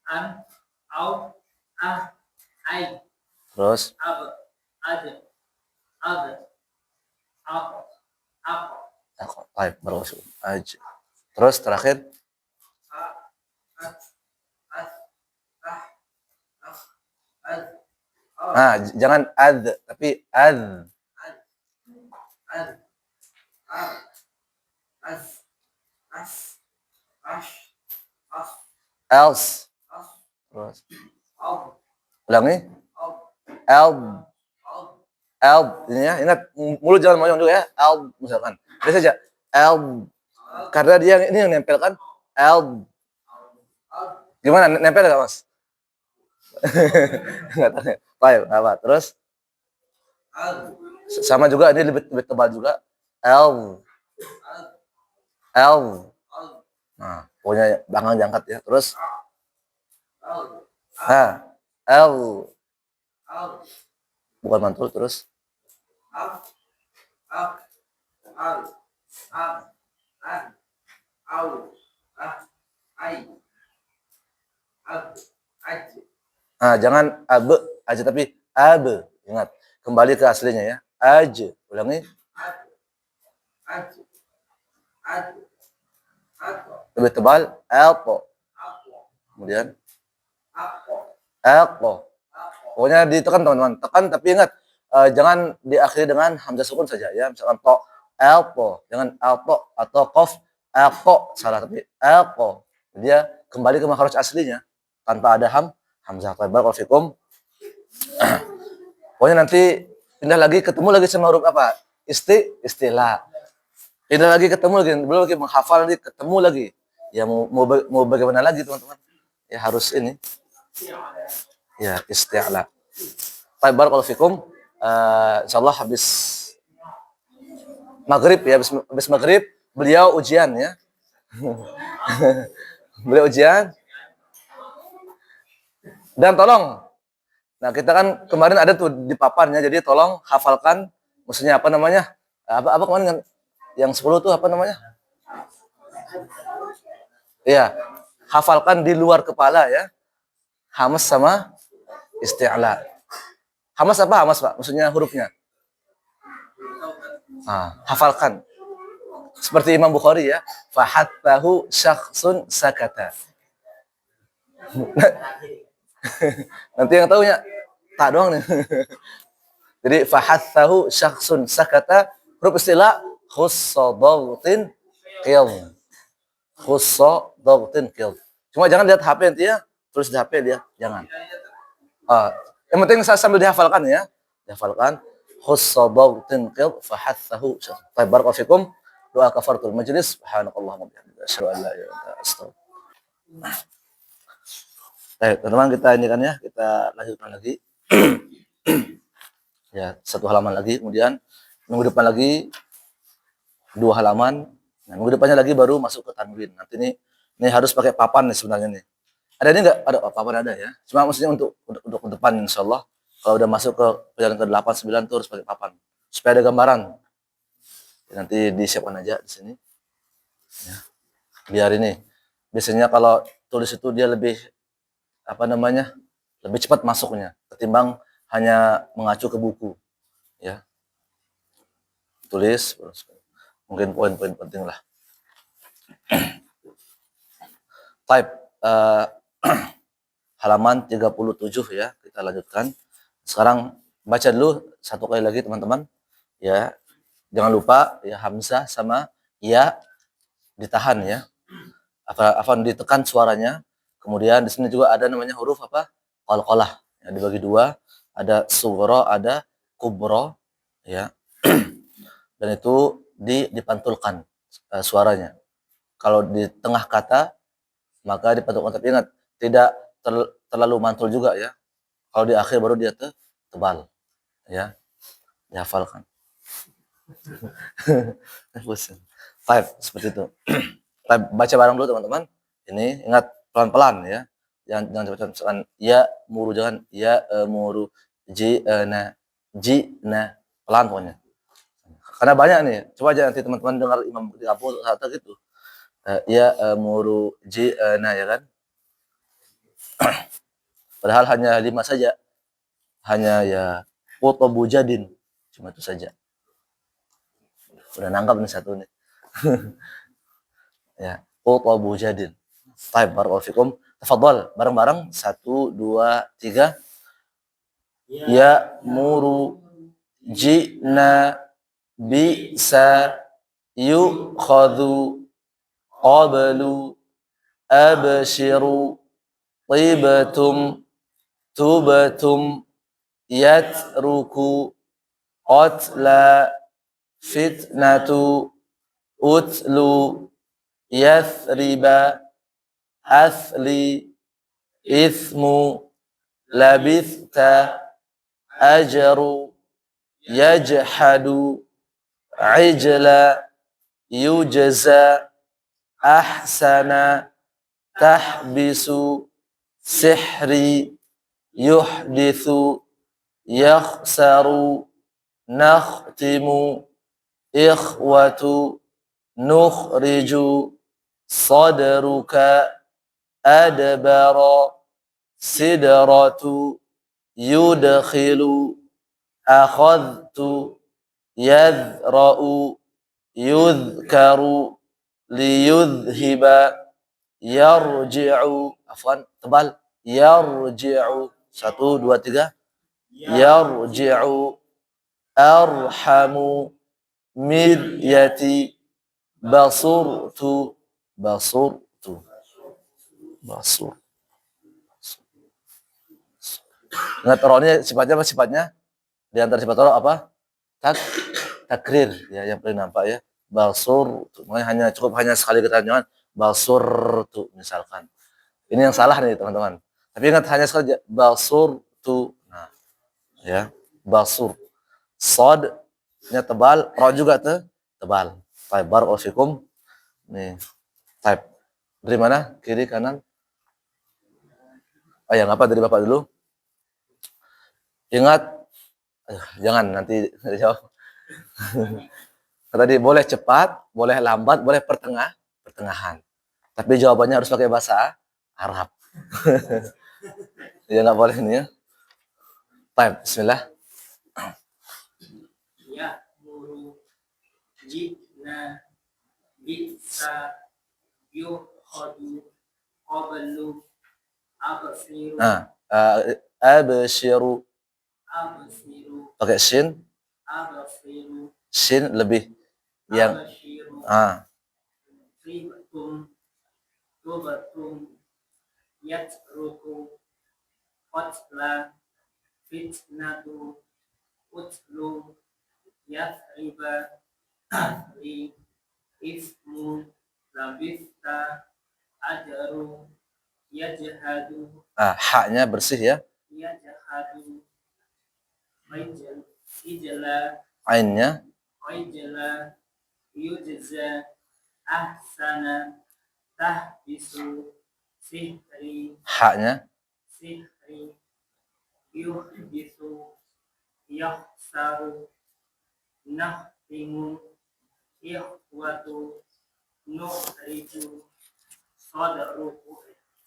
an, au, ah, ai, terus ab, ad, ad, apa, apa, aku type terus aja. Terus terakhir a, as, as, ah, ah, az, al, jangan ad tapi ad. ad, ad, ar, as, as, ash, as, Else. as, Terus al, ulangi. al, Elb. al, Elb. Ini ya, ingat mulut jangan moyong dulu ya. Elb misalkan. Ini saja. Elb. Karena dia ini yang nempel kan. Elb. al, Gimana? Nempel nggak mas? Nggak tahu. Baik, apa? Terus al, sama juga ini lebih tebal juga. Elb. al, Elb. al, Nah, pokoknya belakang diangkat ya. Terus al, Elb. al, Bukan mantul. Terus af, ak, al, am, an, au, ah, ai, ab, aj, jangan ab aja tapi ab. Ingat, kembali ke aslinya ya. Aj. Ulangi. ad, aj, ad, atto, Lebih tebal. Elpo. apo, Kemudian apo, elpo. apo, Pokoknya ditekan teman-teman. Tekan tapi ingat jangan diakhiri dengan hamzah sukun saja ya. Misalkan to, elpo. Jangan elpo atau kof, elpo. Salah tapi elpo. Dia kembali ke makhraj aslinya tanpa ada hamzah. Barakallahu fikum. Pokoknya nanti pindah lagi ketemu lagi sama huruf apa? Istilah. Pindah lagi ketemu lagi, belum lagi menghafal lagi ketemu lagi. Ya mau bagaimana lagi teman-teman? Ya harus ini. Ya isti'la. Baik, barakallahu fikum. Insyaallah habis maghrib ya, habis maghrib beliau ujian ya. Beliau ujian. Dan tolong, nah kita kan kemarin ada tuh di papannya, jadi tolong hafalkan, maksudnya apa namanya? Apa kemarin yang 10 tuh apa namanya? Iya, hafalkan di luar kepala ya. Hamas sama isti'la. Hamas apa hamas Pak? Maksudnya hurufnya. Hafalkan. Seperti Imam Bukhari ya. Fahattahu syakhsun sakata. Nanti yang tahunya tak doang nih. Jadi fahathahu syakhsun sakata, huruf istilah khussa dhagtin qil. Khussa dhagtin qil. Cuma jangan lihat HP nanti ya, terus di HP dia, jangan. Yang penting sambil dihafalkan ya. Dihafalkan khussa dhagtin qil fahathahu syakhsun. Baik, barakallahu fikum. Doa kafaratul majlis. Subhanakallahumma wa bihamdika asyhadu an la ilaha illa anta astaghfiruka. Baik, teman-teman kita ini kan ya, kita lanjutkan lagi. Ya, satu halaman lagi, kemudian minggu depan lagi 2 halaman. Nah, minggu depannya lagi baru masuk ke tanwin. Nanti ini harus pakai papan nih sebenarnya nih. Ada ini enggak? Ada papan ada ya. Cuma maksudnya untuk ke depan insyaallah. Kalau udah masuk ke pelajaran ke-8 9 tuh harus pakai papan. Supaya ada gambaran. Ya, nanti disiapkan aja di sini. Ya. Biar ini. Biasanya kalau tulis itu dia lebih apa namanya? Lebih cepat masuknya ketimbang hanya mengacu ke buku. Ya. Tulis mungkin poin-poin penting lah. Type halaman 37 ya. Kita lanjutkan. Sekarang baca dulu satu kali lagi teman-teman. Ya. Jangan lupa ya hamzah sama ya ditahan ya. Apa ditekan suaranya. Kemudian di sini juga ada namanya huruf apa? Qalqalah. Ya, dibagi dua, ada sughra, ada kubra ya. Dan itu dipantulkan suaranya. Kalau di tengah kata maka dipantulkan, tapi ingat tidak terlalu mantul juga ya. Kalau di akhir baru dia tebal ya. Dihafalkan. Baik, seperti itu. Baca bareng dulu teman-teman. Ini ingat pelan-pelan ya. Jangan cepat-cepat. Misalkan ya muru, jangan ya muru ji na pelan pokoknya. Karena banyak nih. Coba aja nanti teman-teman dengar imam di kampung kata gitu. Ya muru ji na ya kan. Padahal hanya 5 saja. Hanya ya Qutobu Jadin. Cuma itu saja. Udah nangkap nih satu nih. Ya, Qutobu Jadin. Baik, barakallahu fikum. Tafadhal, bareng-bareng 1 2 3. Ya muru ji'na bisa yukhadhu qablu abshiru tibatum tubatum yatruku qatla fitnatu utlu yathriba athli ismu labithta ajaru yajhadu ijla yujza ahsana tahbisu sihri yuhdithu yakhsaru nakhtimu ikhwatu nukhriju sadruka adbara sidratu yudkhilu akhadtu yadhra'u yudhkaru liyudhiba yarji'u afwan tebal yarji'u 1 2 3 yarji'u arhamu miryati basurtu basur. Ingat rohnya sifatnya apa sifatnya? Di antara sifat roh apa? Takrir ya yang paling nampak ya. Basur, makanya hanya sekali kita jangan basur tuh misalkan. Ini yang salah nih teman-teman. Tapi ingat hanya sekali basur tuh. Nah, ya, basur. Sodnya tebal, roh juga tebal. Baik, barakallahu fikum. Nih. Type. Dari mana? Kiri, kanan? Oh ya, apa dari Bapak dulu? Ingat, jangan nanti jawab. Tadi boleh cepat, boleh lambat, boleh pertengahan. Tapi jawabannya harus pakai bahasa Arab. Ya nggak boleh nih ya. Baik, bismillah. Ya muru jina bisa yukhadu qablu absiru. Nah, abshiru pakai shin. Absiru Shin lebih yang abshiru tubatum yatruku qatla fitnatu utlu yathriba li ismu labista ajaru yajhadu haknya bersih ya. yajhadu ijla Ainnya yujza ahsana tahbisu sihri haknya yuhdisu yahsaru nahtimu ikhwatu nukhriju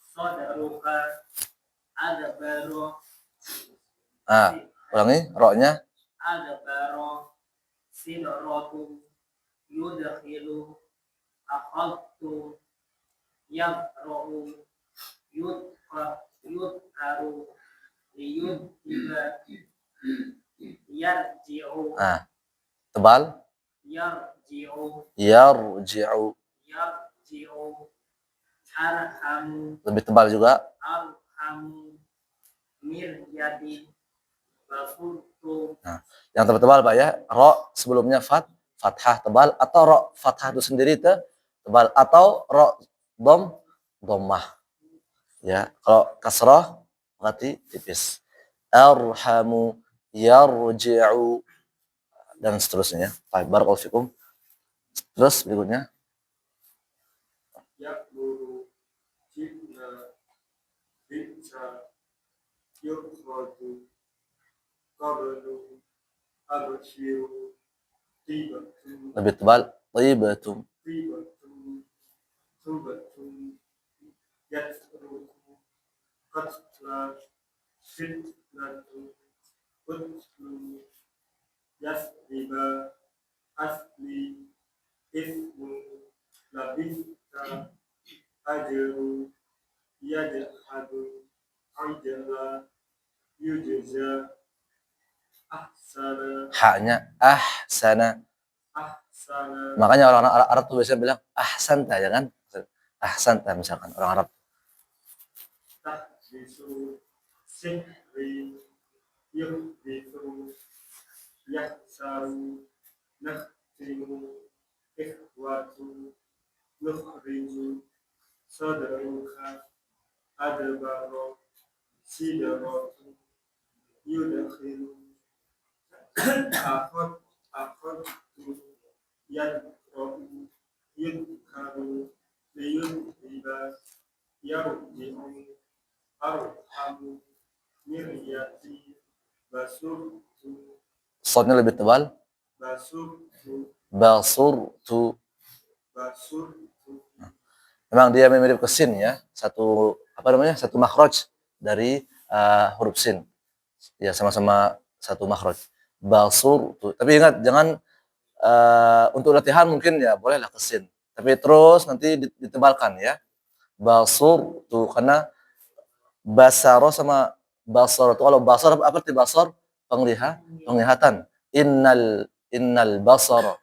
sadaruka adbaru ulangi roknya adbaru sidratu yudkhilu akhadtu yaqra'u yudkaru liyudhiba yarji'u Nah, tebal. yarji'u Yarji'u. yarji'u arhamu Lebih tebal juga. arhamu miryadi basurtu. Nah, yang tebal Pak ya, ro sebelumnya fathah tebal, atau ro fathah itu sendiri tebal, atau ro dhammah. Ya, kalau kasrah berarti tipis. Arhamu, yarji'u, dan seterusnya. Baik, barakallahu fikum. Terus berikutnya. Yakburu jibna bisa yukhraju qablu abshiru tibatun Lebih tebal. Tibatum. tubatun yatruku qatla fitnatu qutlu yasriba asli ismu labista ajru yajhadu ajra yujza ahsana Haknya ahsana. ahsana Makanya orang Arab tuh biasanya bilang ahsanta, ya kan? Ahsanta misalkan orang Arab. tahdisu sihri yuhdisu yahsaru nakhtimu ikhwatu nukhriju sadaruka adbaro sidaratu yudakhilu akhadtu yadrobu yudkaru liyudhiba yarji'u arhamu miryati basurtu Shadnya lebih tebal. basurtu Basurtu. basurtu Memang dia mirip ke sin ya. Satu satu makhraj dari huruf sin. Ya, sama-sama satu makhraj. Basurtu. Tapi ingat jangan untuk latihan mungkin ya bolehlah ke sin. Tapi terus nanti ditebalkan ya. Basurtu, karena basaro sama basar itu, kalau basar apa arti basar? Penglihatan. Innal basar,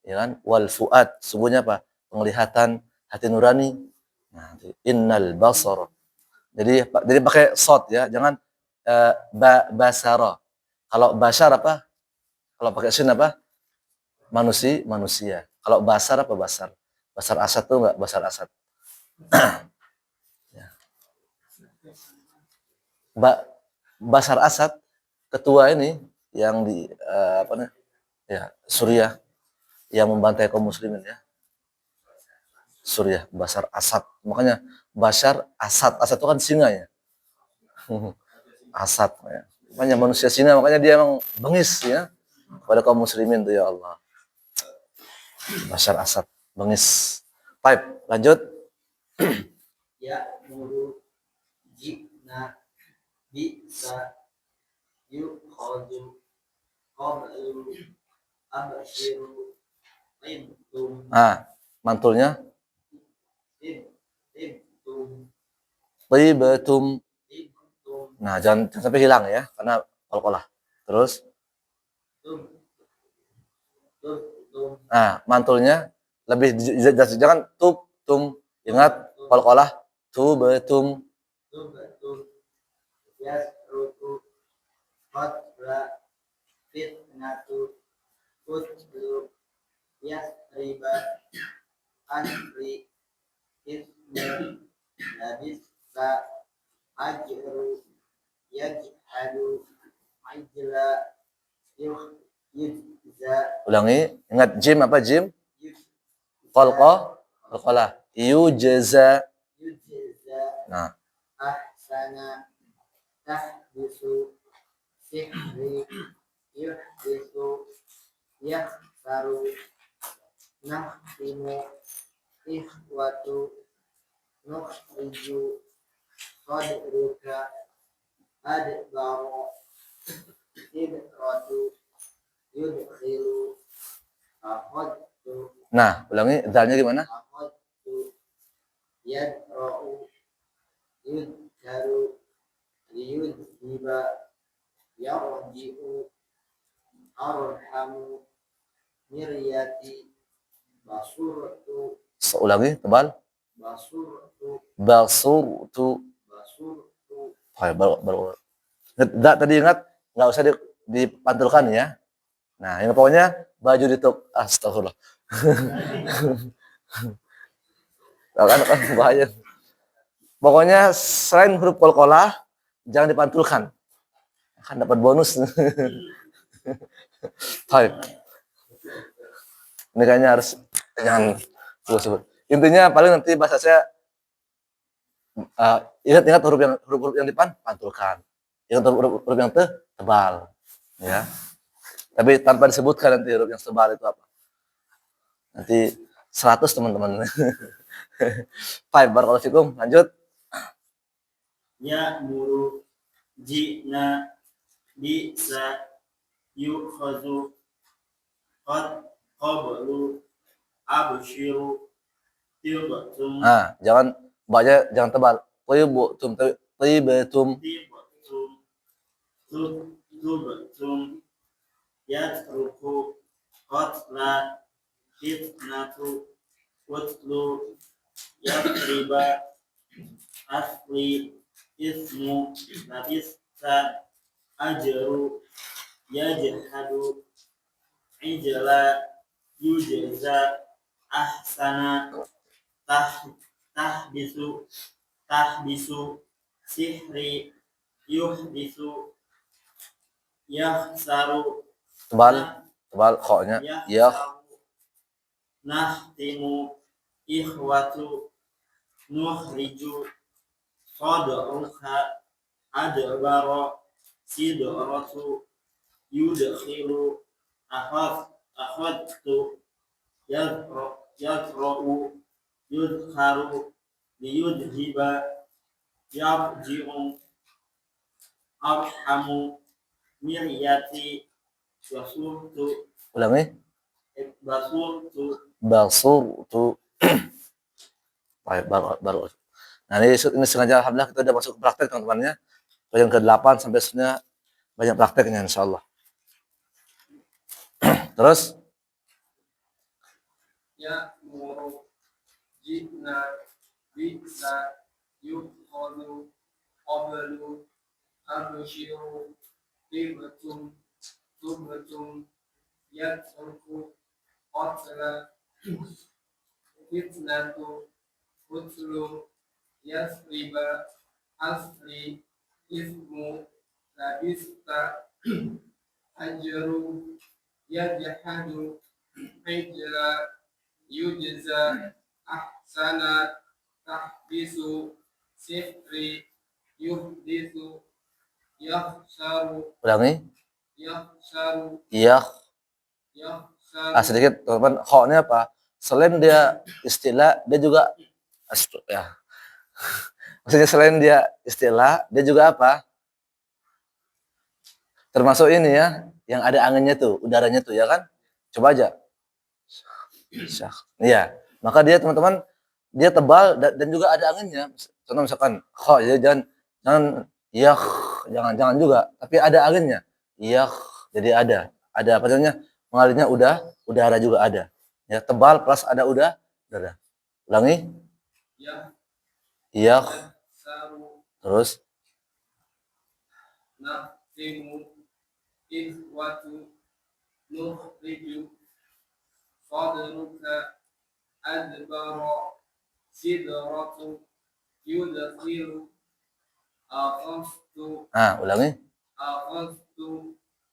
ya kan? Wal fuad, sungguhnya apa? Penglihatan, hati nurani. Nah, innal basar. Jadi pakai sod ya, jangan basara. Kalau basar apa? Kalau pakai sin apa? Manusia. Kalau basar apa basar? Basar asad tuh enggak basar asad. Basar Asad, ketua ini yang di Suriah, yang membantai kaum muslimin ya. Suriah, Basar Asad. Makanya Bashar Asad itu kan singa ya. Asad ya. Makanya manusia singa, makanya dia emang bengis ya kepada kaum muslimin tuh, ya Allah. Bashar Asad, bengis. Baik, lanjut. ya muru jibna bisa yukhadu qablu abshiru ibtum Mantulnya ibtum Tibatum. ibtum Nah, jangan sampai hilang ya, karena qalqalah. Terus tum mantulnya lebih jelas, jangan tum. Ingat qalqalah tubatum. yasrutu qatla fitnatu qutlu yasriba asri ismu labista ajru yajhadu ajla yujza Ulangi, ingat jim apa jim? Qalqalah. Yujza. Nah, ahsana tahdisu sihri yuhdisu yahsaru nahtimu ikhwatu nukhriju sadruka adbaro idratu yudkhilu akhadtu ulangi dalnya gimana? akhadtu yadra'u yudkaru liyudhiba yarji'u arhamu miryati basurtu Ulangi, tebal. basurtu Basurtu. basurtu Hai, baru. Nggak, tadi ingat, nggak usah dipantulkan ya. Nah, ini pokoknya baju dituk. Astagfirullah. Kan bahaya. Pokoknya selain huruf qalqalah jangan dipantulkan. Akan dapat bonus. Baik. Ini kayaknya harus jangan sebut. Intinya paling nanti bahasa saya ingat huruf-huruf yang dipantulkan. Ingat huruf yang tebal, ya. Tapi tanpa disebutkan nanti huruf yang tebal itu apa. Nanti 100 teman-teman. Baik, barakallahu fikum. Lanjut. Ya muru jina bisa yukhazu qad qablu abshiru tibatum Jangan baca jangan tebal. Tibatum tibatum tibatum yatruku qatla fitnatu watlu yatriba asli ismu labista ajaru yajhadu ijla yujza ahsana tahbisu sihri yuhdisu yahsaru tebal kho-nya nahtimu ikhwatu nuhriju sadruka adbara sidratu yudkhilu akhadtu yadra'u yudkharu liyudhiba yarji'u arhamu miryati basurtu Ulangi. Basurtu. Baik, baru. Nah, ini sengaja alhamdulillah kita udah masuk ke praktek teman-temannya. Yang ke-8 sampai sebenarnya banyak prakteknya insyaallah. Terus ya muru jina bisa yukhadu qablu abshiru tibatum tubatum yatruku qatla fitnatu utlu yasriba asli ismu labista ajaru yajhadu ijla yujza ahsana tahbisu sihri yuhdisu yahsaru ulangi. yahsaru Sedikit teman-teman, kho-nya apa? Selain dia istilah, dia juga ya. Maksudnya selain dia istilah, dia juga apa? Termasuk ini ya, yang ada anginnya tuh, udaranya tuh ya kan? Coba aja. Iya, maka dia teman-teman dia tebal dan juga ada anginnya. Contoh misalkan kho, ya jangan ya, jangan juga, tapi ada anginnya. Iya, jadi ada apa namanya? Mengalirnya udara juga ada. Ya, tebal plus ada udara. Ulangi. Iya. Terus nahtimu ikhwatu nuhriju sadruka adbara sidratu yudkhilu akhastu ulangi.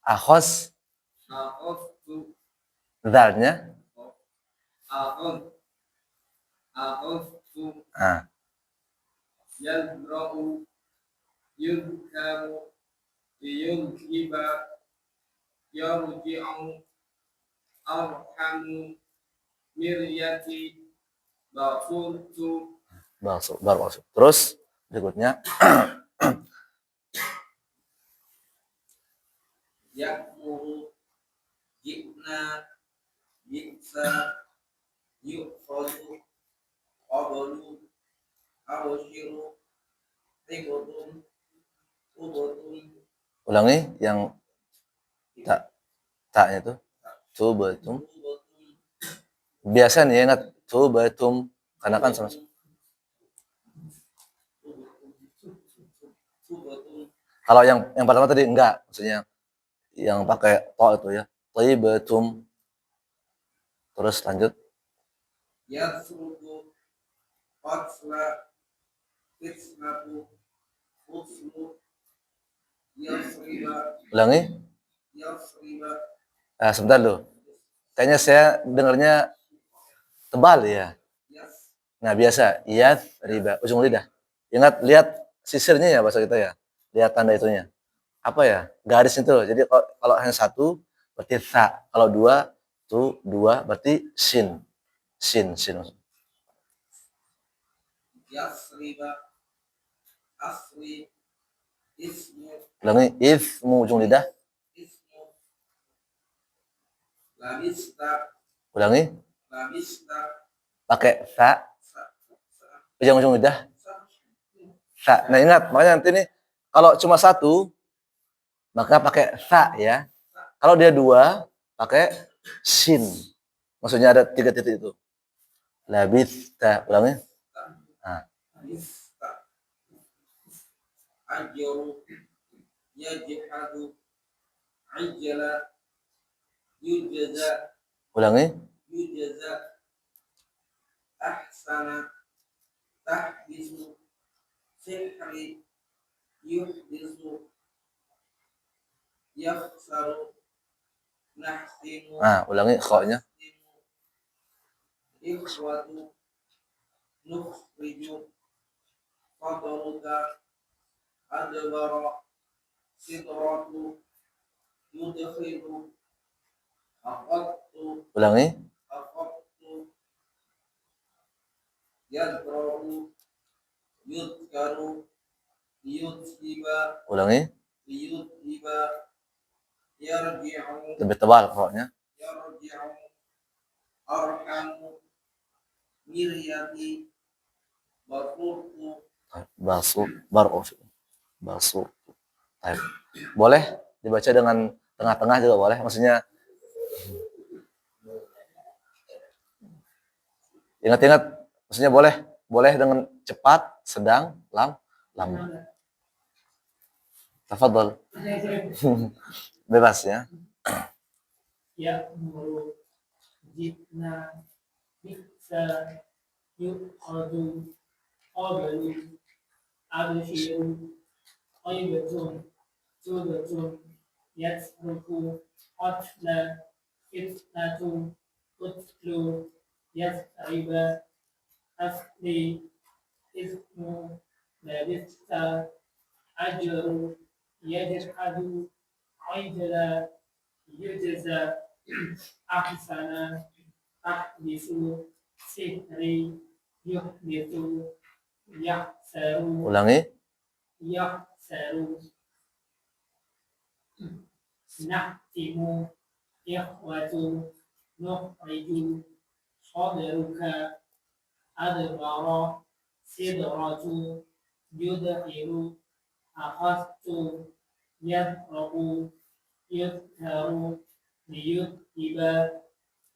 akhastu Zalnya akhastu yadra'u yudkaru liyudhiba yarji'u arhamu miryati basurtu baru masuk. Terus berikutnya yakmuru jikna bisa yukhadu qablu Abshiru Tibutun Ubutun Ulangi yang taknya itu. Tubatum. Ubutun Biasa nih ingat tubatum karena kan sama. Ubutun Kalau yang pertama tadi enggak, maksudnya yang pakai to itu ya. Thayyibatum. Terus lanjut. Yasruku Qatla Fitnatu Uslu Yasriba Ulangi. Yasriba Nah, sebentar dulu. Kayaknya saya dengarnya tebal ya. Yas Nah, biasa. Iyad riba. Ujung lidah. Ingat, lihat sisirnya ya bahasa kita ya. Lihat tanda itunya. Apa ya? Garis itu. Jadi kalau hanya satu, berarti ta. Kalau dua, tuh dua, berarti sin. Sin. Yasriba Asri Ismu Ulangi. Ismu ujung lidah. Ismu Labista Ulangi. Labista Pakai ta. Sa Sa Ujung lidah. Sa Ta. Nah, ingat. Makanya nanti nih, kalau cuma satu, maka pakai ta ya. Kalau dia dua, pakai sin. Maksudnya ada 3 titik itu. Labista. Ulangi. Nah. Labista Ajru Yajhadu Ajala Yujaza Ulangi. Yujaza Ahsana Tahbisu Sihri Yuhdisu Yakhsaru Nahsimu Nah, ulangi kho-nya. Ikhwatu Nukhriju Qadaruka Adbara Sidratu Yudkhilu Aqattu Ulangi. Aqattu Yadra'u Yudkaru Yudhiba Ulangi. Yudhiba Yarji'u Lebih tebal kho-nya. Yarji'u Arhamu Miryati Basurtu Basu. Basu. Baik. Boleh dibaca dengan tengah-tengah juga boleh. Maksudnya ingat-ingat. Maksudnya boleh dengan cepat, sedang, lambat. Tafadhol. Bebas ya. Ya'muru jibna bisa yu'adu qabalu abshiru qaybatun tubatun yasruku qatla fitnatu utlu yasriba asli ismu labista ajru yajhadu aijala yujza ahsana tahdisu sihri yuhdisu yahsaru Ulangi. nahtimu ikhwatu nukhriju qadruka adbara sidratu yudhiru akhadtu yadra'u yudharu liyudhiba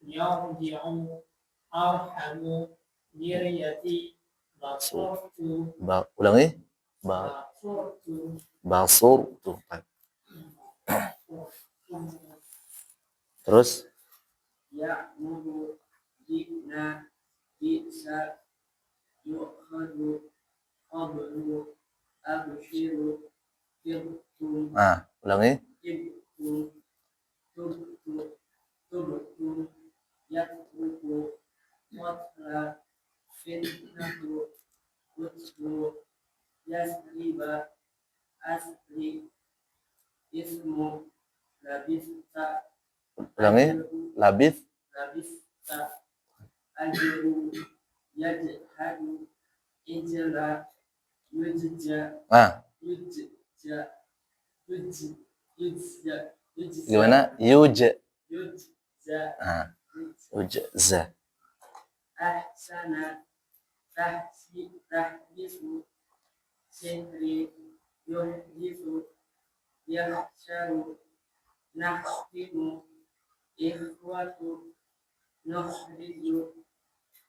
yarji'u arhamu miryati basurtu Ulangi. basurtu Basurtu. Terus. Ya'muru Jibna Bisa Yu'khadu Qablu Abshiru Tirtum Nah, ulangi. Ibtum Tubtum Yakruku Watla Fitnatu Utlu Yasriba Asri Ismu Labista Ulangi. Labis. Labista Ajru Yajhadu Ijla Yujja Nah, Yujja gimana? Yujza. Yujza Nah, yujza. Ahsana tahdisu sihri yuhdisu yahsyaru nahtimu ikhwatu nuhriju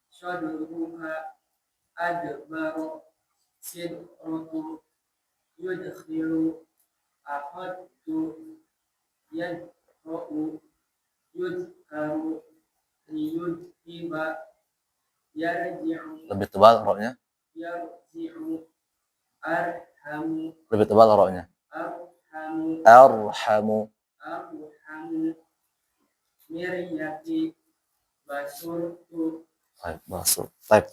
sadruha adbaru sidrutu yudkhilu ahadtu yad'u yudkaru liyudhiba yarji'u Lebih tebal roknya. yarji'u arhamu Lebih tebal roknya. arhamu Arhamu. arhamu miryati basurtu Baik, masuk. Baik.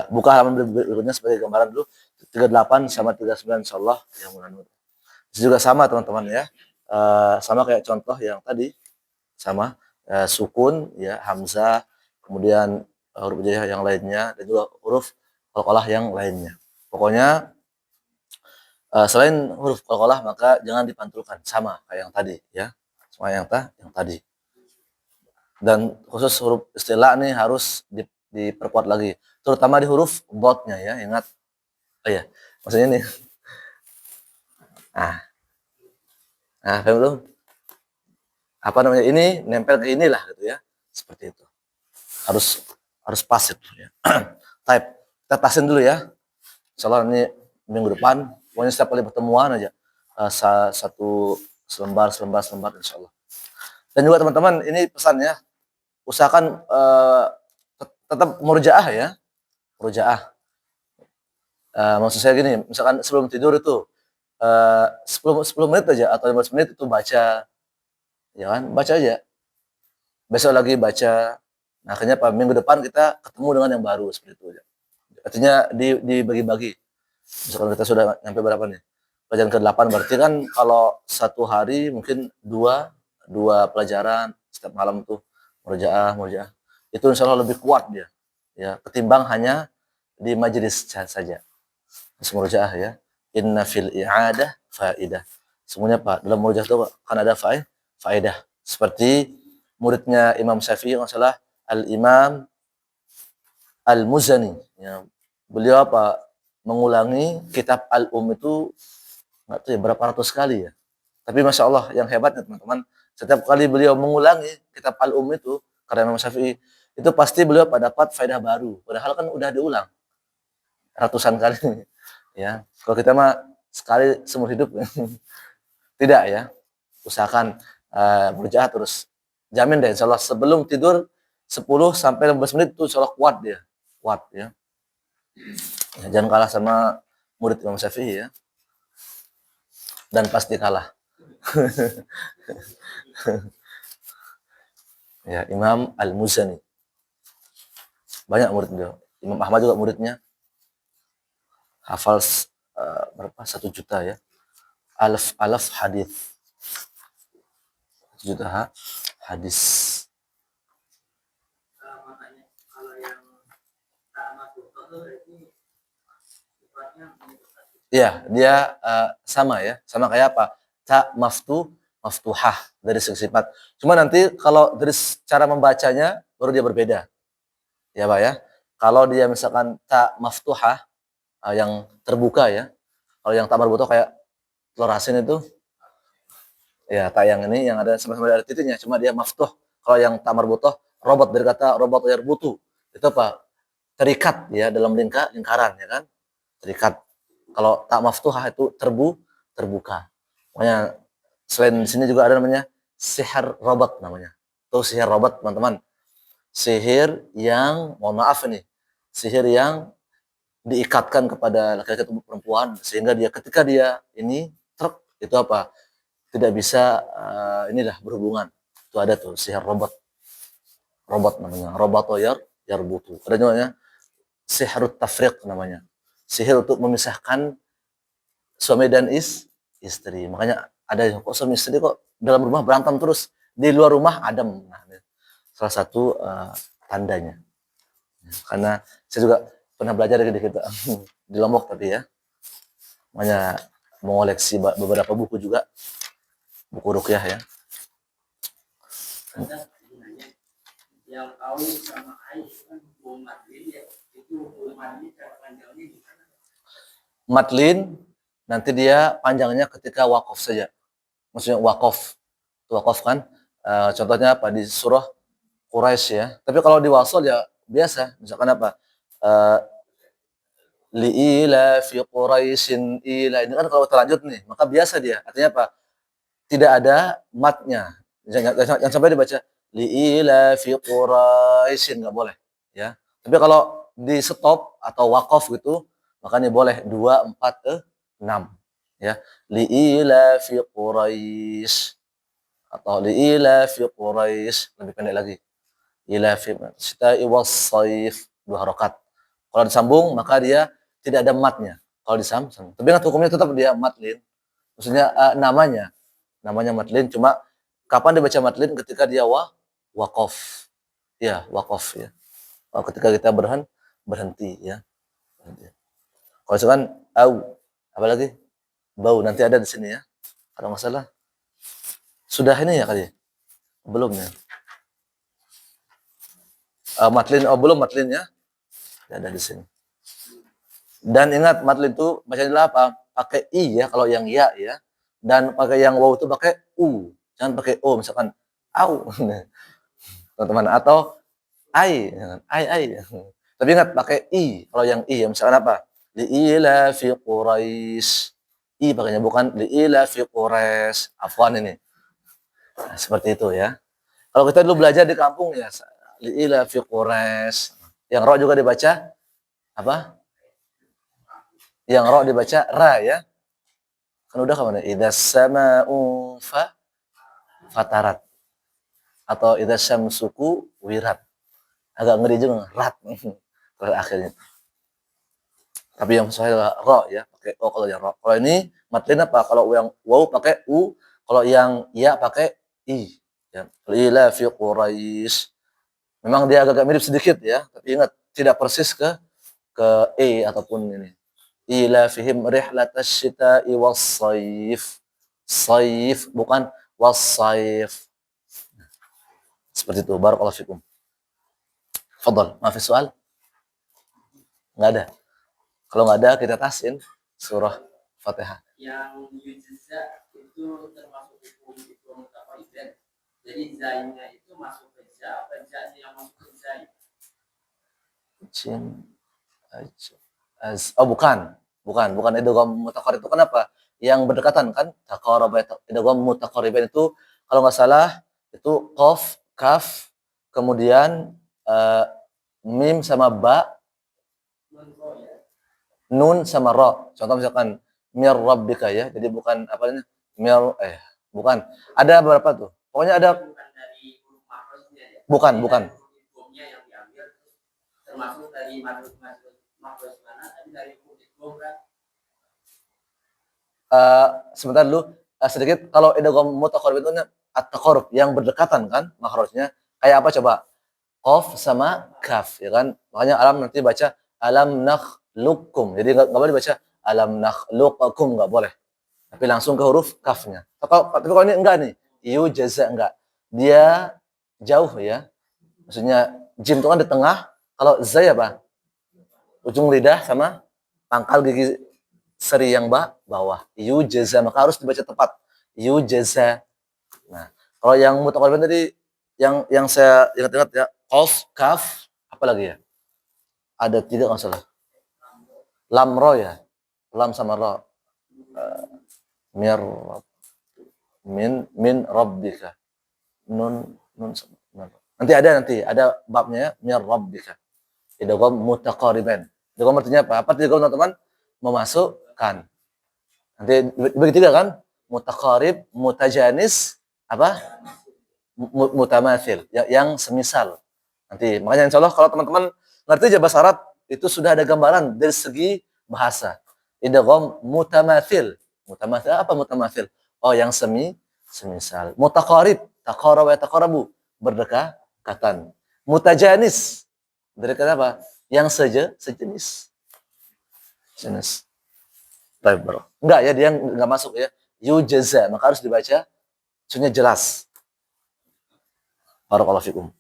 Buka halaman berikutnya sebagai gambaran dulu. 38 sama 39 insyaallah yang menanut. Juga sama teman-teman ya. Sama kayak contoh yang tadi. Sama sukun ya, hamzah, kemudian huruf hijaiyah yang lainnya dan juga huruf qalqalah yang lainnya. Pokoknya selain huruf qalqalah maka jangan dipantulkan, sama kayak yang tadi ya. Sama yang tadi. Dan khusus huruf istilah nih harus diperkuat lagi, terutama di huruf dotnya ya, ingat. Oh ya, maksudnya nih. Paham belum? Apa namanya, ini nempel ke inilah gitu ya, seperti itu. Harus pas itu ya. Type, kita tasin dulu ya. Insyaallah ini minggu depan, pokoknya setiap kali pertemuan aja satu selembar insyaallah. Dan juga teman-teman, ini pesannya, usahakan tetap murojaah ya. Murojaah. Maksud saya gini, misalkan sebelum tidur itu 10 menit aja atau 15 menit itu baca. Ya kan? Baca aja. Besok lagi baca. Nah, akhirnya minggu depan kita ketemu dengan yang baru seperti itu aja. Artinya dibagi-bagi. Misalkan kita sudah nyampe berapa nih? Pelajaran ke-8 berarti kan kalau satu hari mungkin dua pelajaran setiap malam tuh murojaah. Itu insyaallah lebih kuat dia. Ya, ketimbang hanya di majelis saja. Murojaah ya. Inna fil i'adah faidah. Semuanya Pak, dalam murojaah itu kan ada faedah. Seperti muridnya Imam Syafi'i kalau salah, Al-Imam Al-Muzani ya. Beliau mengulangi kitab Al-Um itu enggak tahu ya berapa ratus kali ya. Tapi Masya Allah yang hebatnya teman-teman, setiap kali beliau mengulangi kitab Al-Um itu, karena Imam Syafi'i, itu pasti beliau dapat faedah baru. Padahal kan udah diulang ratusan kali. Ya, kalau kita mah sekali seumur hidup. Tidak ya. Usahakan murojaah terus. Jamin deh insyaallah sebelum tidur 10 sampai 15 menit itu insyaallah kuat dia. Kuat ya. Jangan kalah sama murid Imam Syafi'i ya. Dan pasti kalah. Ya, Imam Al-Muzani. Banyak murid beliau. Imam Ahmad juga muridnya. Hafal berapa? 1 juta ya. Alaf hadis. 1 juta hadis. makanya kalau yang tak masuk itu sifatnya Iya, dia sama ya. Sama kayak apa? Ta maftuhah dari segi sifat. Cuma nanti kalau dari cara membacanya baru dia berbeda. Ya, Pak ya. Kalau dia misalkan ta maftuhah yang terbuka ya. Kalau yang tak marbutoh kayak telur asin itu ya, tak yang ini yang ada sama-sama ada titiknya, cuma dia maftuh. Kalau yang tak marbutoh, robot dari kata robot yarbutu. Itu apa? Terikat ya dalam lingkaran ya kan? Terikat. Kalau tak maftuhah itu terbuka. Makanya selain sini juga ada namanya sihir robot namanya. Itu sihir robot teman-teman. Sihir yang, mohon maaf ini, sihir yang diikatkan kepada laki-laki atau perempuan sehingga dia ketika dia ini itu apa? Tidak bisa inilah berhubungan. Itu ada tuh sihir robot. Robot namanya. Roboto yarbutu. Ada namanya sihirut tafriq namanya. Sihir untuk memisahkan suami dan istri. Makanya ada yang kok suami istri kok dalam rumah berantem terus, di luar rumah adem. Nah, salah satu tandanya. Karena saya juga pernah belajar di Lombok tadi ya. Makanya mengoleksi beberapa buku juga. Buku ruqyah ya. ada gunanya yang tahu sama air kan mau mandi ya itu mandi cara panjangnya gimana? Madlin nanti dia panjangnya ketika wakaf saja. Maksudnya wakaf. Wakaf kan contohnya apa di surah Quraisy ya. Tapi kalau di wasol ya biasa. Misalkan apa? Eh, Li'ila fi Quraisyin ila. Ini kan kalau terlanjut nih, maka biasa dia. Artinya apa? Tidak ada matnya. Jangan sampai dibaca li'ila fi Quraisyin, nggak boleh. Ya. Tapi kalau di stop atau wakaf gitu, makanya boleh 2, 4, 6. Ya. Li'ila fi Quraisy atau li'ila fi Quraisy, lebih pendek lagi. Ila fi syita'i was saif, 2 harakat. Kalau disambung maka dia tidak ada matnya. Kalau disambung. Tapi kan hukumnya tetap dia matlin. Maksudnya namanya matlin, cuma kapan dibaca matlin ketika dia waqaf. Ya, waqaf ya. Ketika kita berhenti ya. Kalau misalkan apa lagi? Bau nanti ada di sini ya. Kalau nggak salah. Sudah ini ya kali ya? Belum ya. Matlin belum matlin ya. Ada di sini. Dan ingat matlin itu bacanya apa? Pakai i ya kalau yang ya ya. Dan pakai yang waw itu pakai u. Jangan pakai o misalkan au. Teman-teman atau ai. Tapi ingat pakai i kalau yang i ya misalkan apa? Li'ila fi Quraisy. I pakainya bukan li'ila fi Quraisy. Afwan ini. Nah, seperti itu ya. Kalau kita dulu belajar di kampung ya li'ila fi Quraisy. Yang ro juga dibaca apa? Yang ro dibaca ra ya. Kan udah kemana? Idza sama'u fatarat. Atau idza syamsuku wirat. Agak ngeri juga rat. Pada akhirnya. Tapi yang sesuai adalah ro ya, pakai o kalau yang ro. Kalau ini matlin apa? Kalau yang waw pakai u, kalau yang ya pakai i. Ya. Ila fi Quraisy. Memang dia agak mirip sedikit ya, tapi ingat tidak persis ke e ataupun ini. Ila fihim rihlatas syita'i was-saif. Saif bukan was-saif. Seperti itu. Barakallahu fikum. Fadhal, maaf soal? Enggak ada. Kalau enggak ada kita tasin surah Fatihah. Yang yujza itu termasuk hukum mutaqarribin. Jadi zainya itu masuk ke za apa za yang masuk ke zai? Bukan idgham mutaqarrib itu kenapa? Yang berdekatan kan taqarraba idgham mutaqarriban itu kalau nggak salah itu qaf, kaf, kemudian mim sama ba, nun sama ra. Contoh misalkan mir rabbika ya. Jadi bukan apa namanya? Bukan. Ada beberapa tuh. Pokoknya ada Bukan dari huruf makrosnya ya. bukan. Hukumnya yang diambil termasuk dari makros mana tapi dari hukum kan. Sebentar dulu sedikit kalau idgham mutaqarrib itu at-taqarrub yang berdekatan kan makhrajnya kayak apa coba? Qaf sama kaf ya kan? Makanya alam nanti baca alam nakhluqukum. Jadi enggak boleh baca alam nakhluqukum, enggak boleh. Tapi langsung ke huruf kafnya. Tapi kalau ini enggak nih. Jaza enggak. Dia jauh ya. Maksudnya jim itu kan di tengah, kalau zai apa? Ujung lidah sama pangkal gigi seri yang bawah. Jaza, maka harus dibaca tepat. Jaza. Nah, kalau yang mutaqarribin tadi yang saya ingat-ingat ya, qaf, kaf, apa lagi ya? Ada 3 kalau salah. Lam ro ya. Lam sama ro. Min rabbika. Nun sama. Nanti ada babnya ya, min rabbika. Idgham mutaqarriban. Idgham artinya apa? Apa idgham teman-teman? Memasukkan. Nanti begitu kan? Mutaqarrib, mutajanis, apa? Mutamatsil, yang semisal. Nanti makanya insyaallah kalau teman-teman ngerti aja bahasa Arab itu sudah ada gambaran dari segi bahasa. Idgham mutamatsil. Mutamatsil apa mutamatsil? Oh, yang semisal. Mutaqarrib, taqarraba taqarrabu, berdekatan. Mutajanis, dari kata apa? Yang sejenis. Jenis. Baik, bro. Enggak ya, dia enggak masuk ya. Yujaza, maka harus dibaca maksudnya jelas. Barakallahu fikum.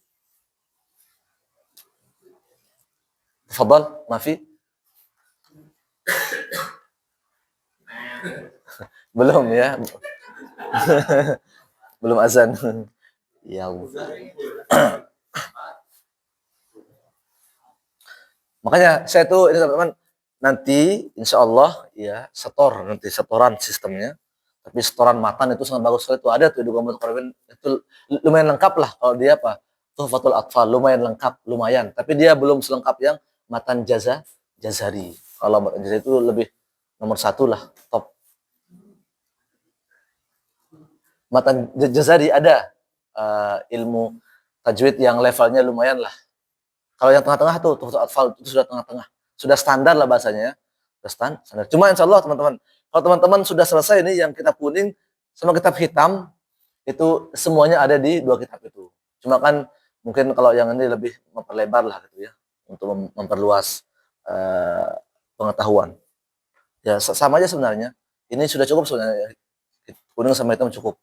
Tafadhal, Mafi. Belum ya. Belum azan. Ya Allah. Makanya saya tuh ini teman-teman nanti insya Allah ya nanti setoran sistemnya. Tapi setoran matan itu sangat bagus sekali. Itu ada tuh di Muhammad Qarwin itu lumayan lengkap lah kalau dia apa Tuhfatul Atfal lumayan lengkap lumayan. Tapi dia belum selengkap yang matan Jazari. Kalau matan Jazari itu lebih nomor 1 lah top. Matan Jazari ada ilmu tajwid yang levelnya lumayan lah. Kalau yang tengah-tengah tuh Atfal itu sudah tengah-tengah. Sudah standar lah bahasanya ya. Sudah standar. Cuma insya Allah teman-teman, kalau teman-teman sudah selesai ini yang kitab kuning sama kitab hitam, itu semuanya ada di 2 kitab itu. Cuma kan mungkin kalau yang ini lebih memperlebar lah gitu ya. Untuk memperluas pengetahuan. Ya sama aja sebenarnya. Ini sudah cukup sebenarnya. Kuning sama hitam cukup.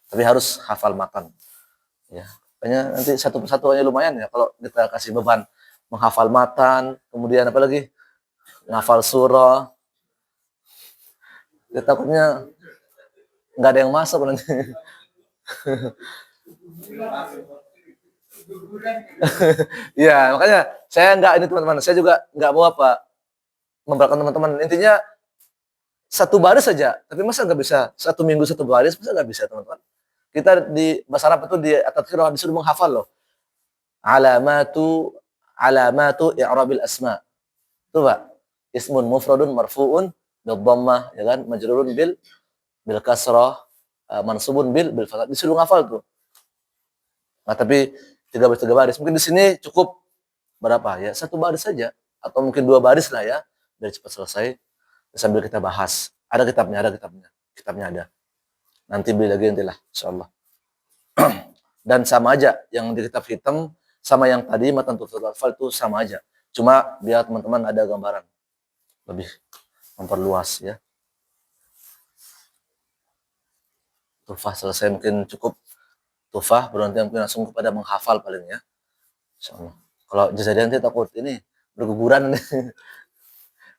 Tapi harus hafal matan. Ya. Makanya nanti satu persatu aja lumayan ya kalau kita kasih beban menghafal matan, kemudian apa lagi? Ngafal surah. Ya, takutnya nggak ada yang masuk nanti. Ya, makanya saya nggak ini teman-teman, saya juga nggak mau memberatkan teman-teman. Intinya satu baris saja, tapi masa nggak bisa 1 minggu 1 baris, masa nggak bisa teman-teman? Kita di bahasa Arab itu di at-tadhkirah disuruh menghafal loh. Alamatu i'rabil asma. Itu Pak. Ismun mufradun marfu'un bil dhammah ya kan, majrurun bil kasrah, mansubun bil fathah. Disuruh ngafal tuh. Nah, tapi 3 baris 3 baris. Mungkin di sini cukup berapa ya? 1 baris saja atau mungkin 2 baris lah ya, biar cepat selesai. Sambil kita bahas. Ada kitabnya. Kitabnya ada. Nanti beli lagi nantilah insyaallah. Dan sama aja yang di kitab hitam sama yang tadi matan Tuhfatul Atfal itu sama aja. Cuma biar teman-teman ada gambaran. Lebih memperluas ya. Tuhfah selesai mungkin cukup. Tuhfah berarti mungkin langsung kepada menghafal paling ya. Insyaallah. Kalau Jazari nanti takut ini berguguran nih.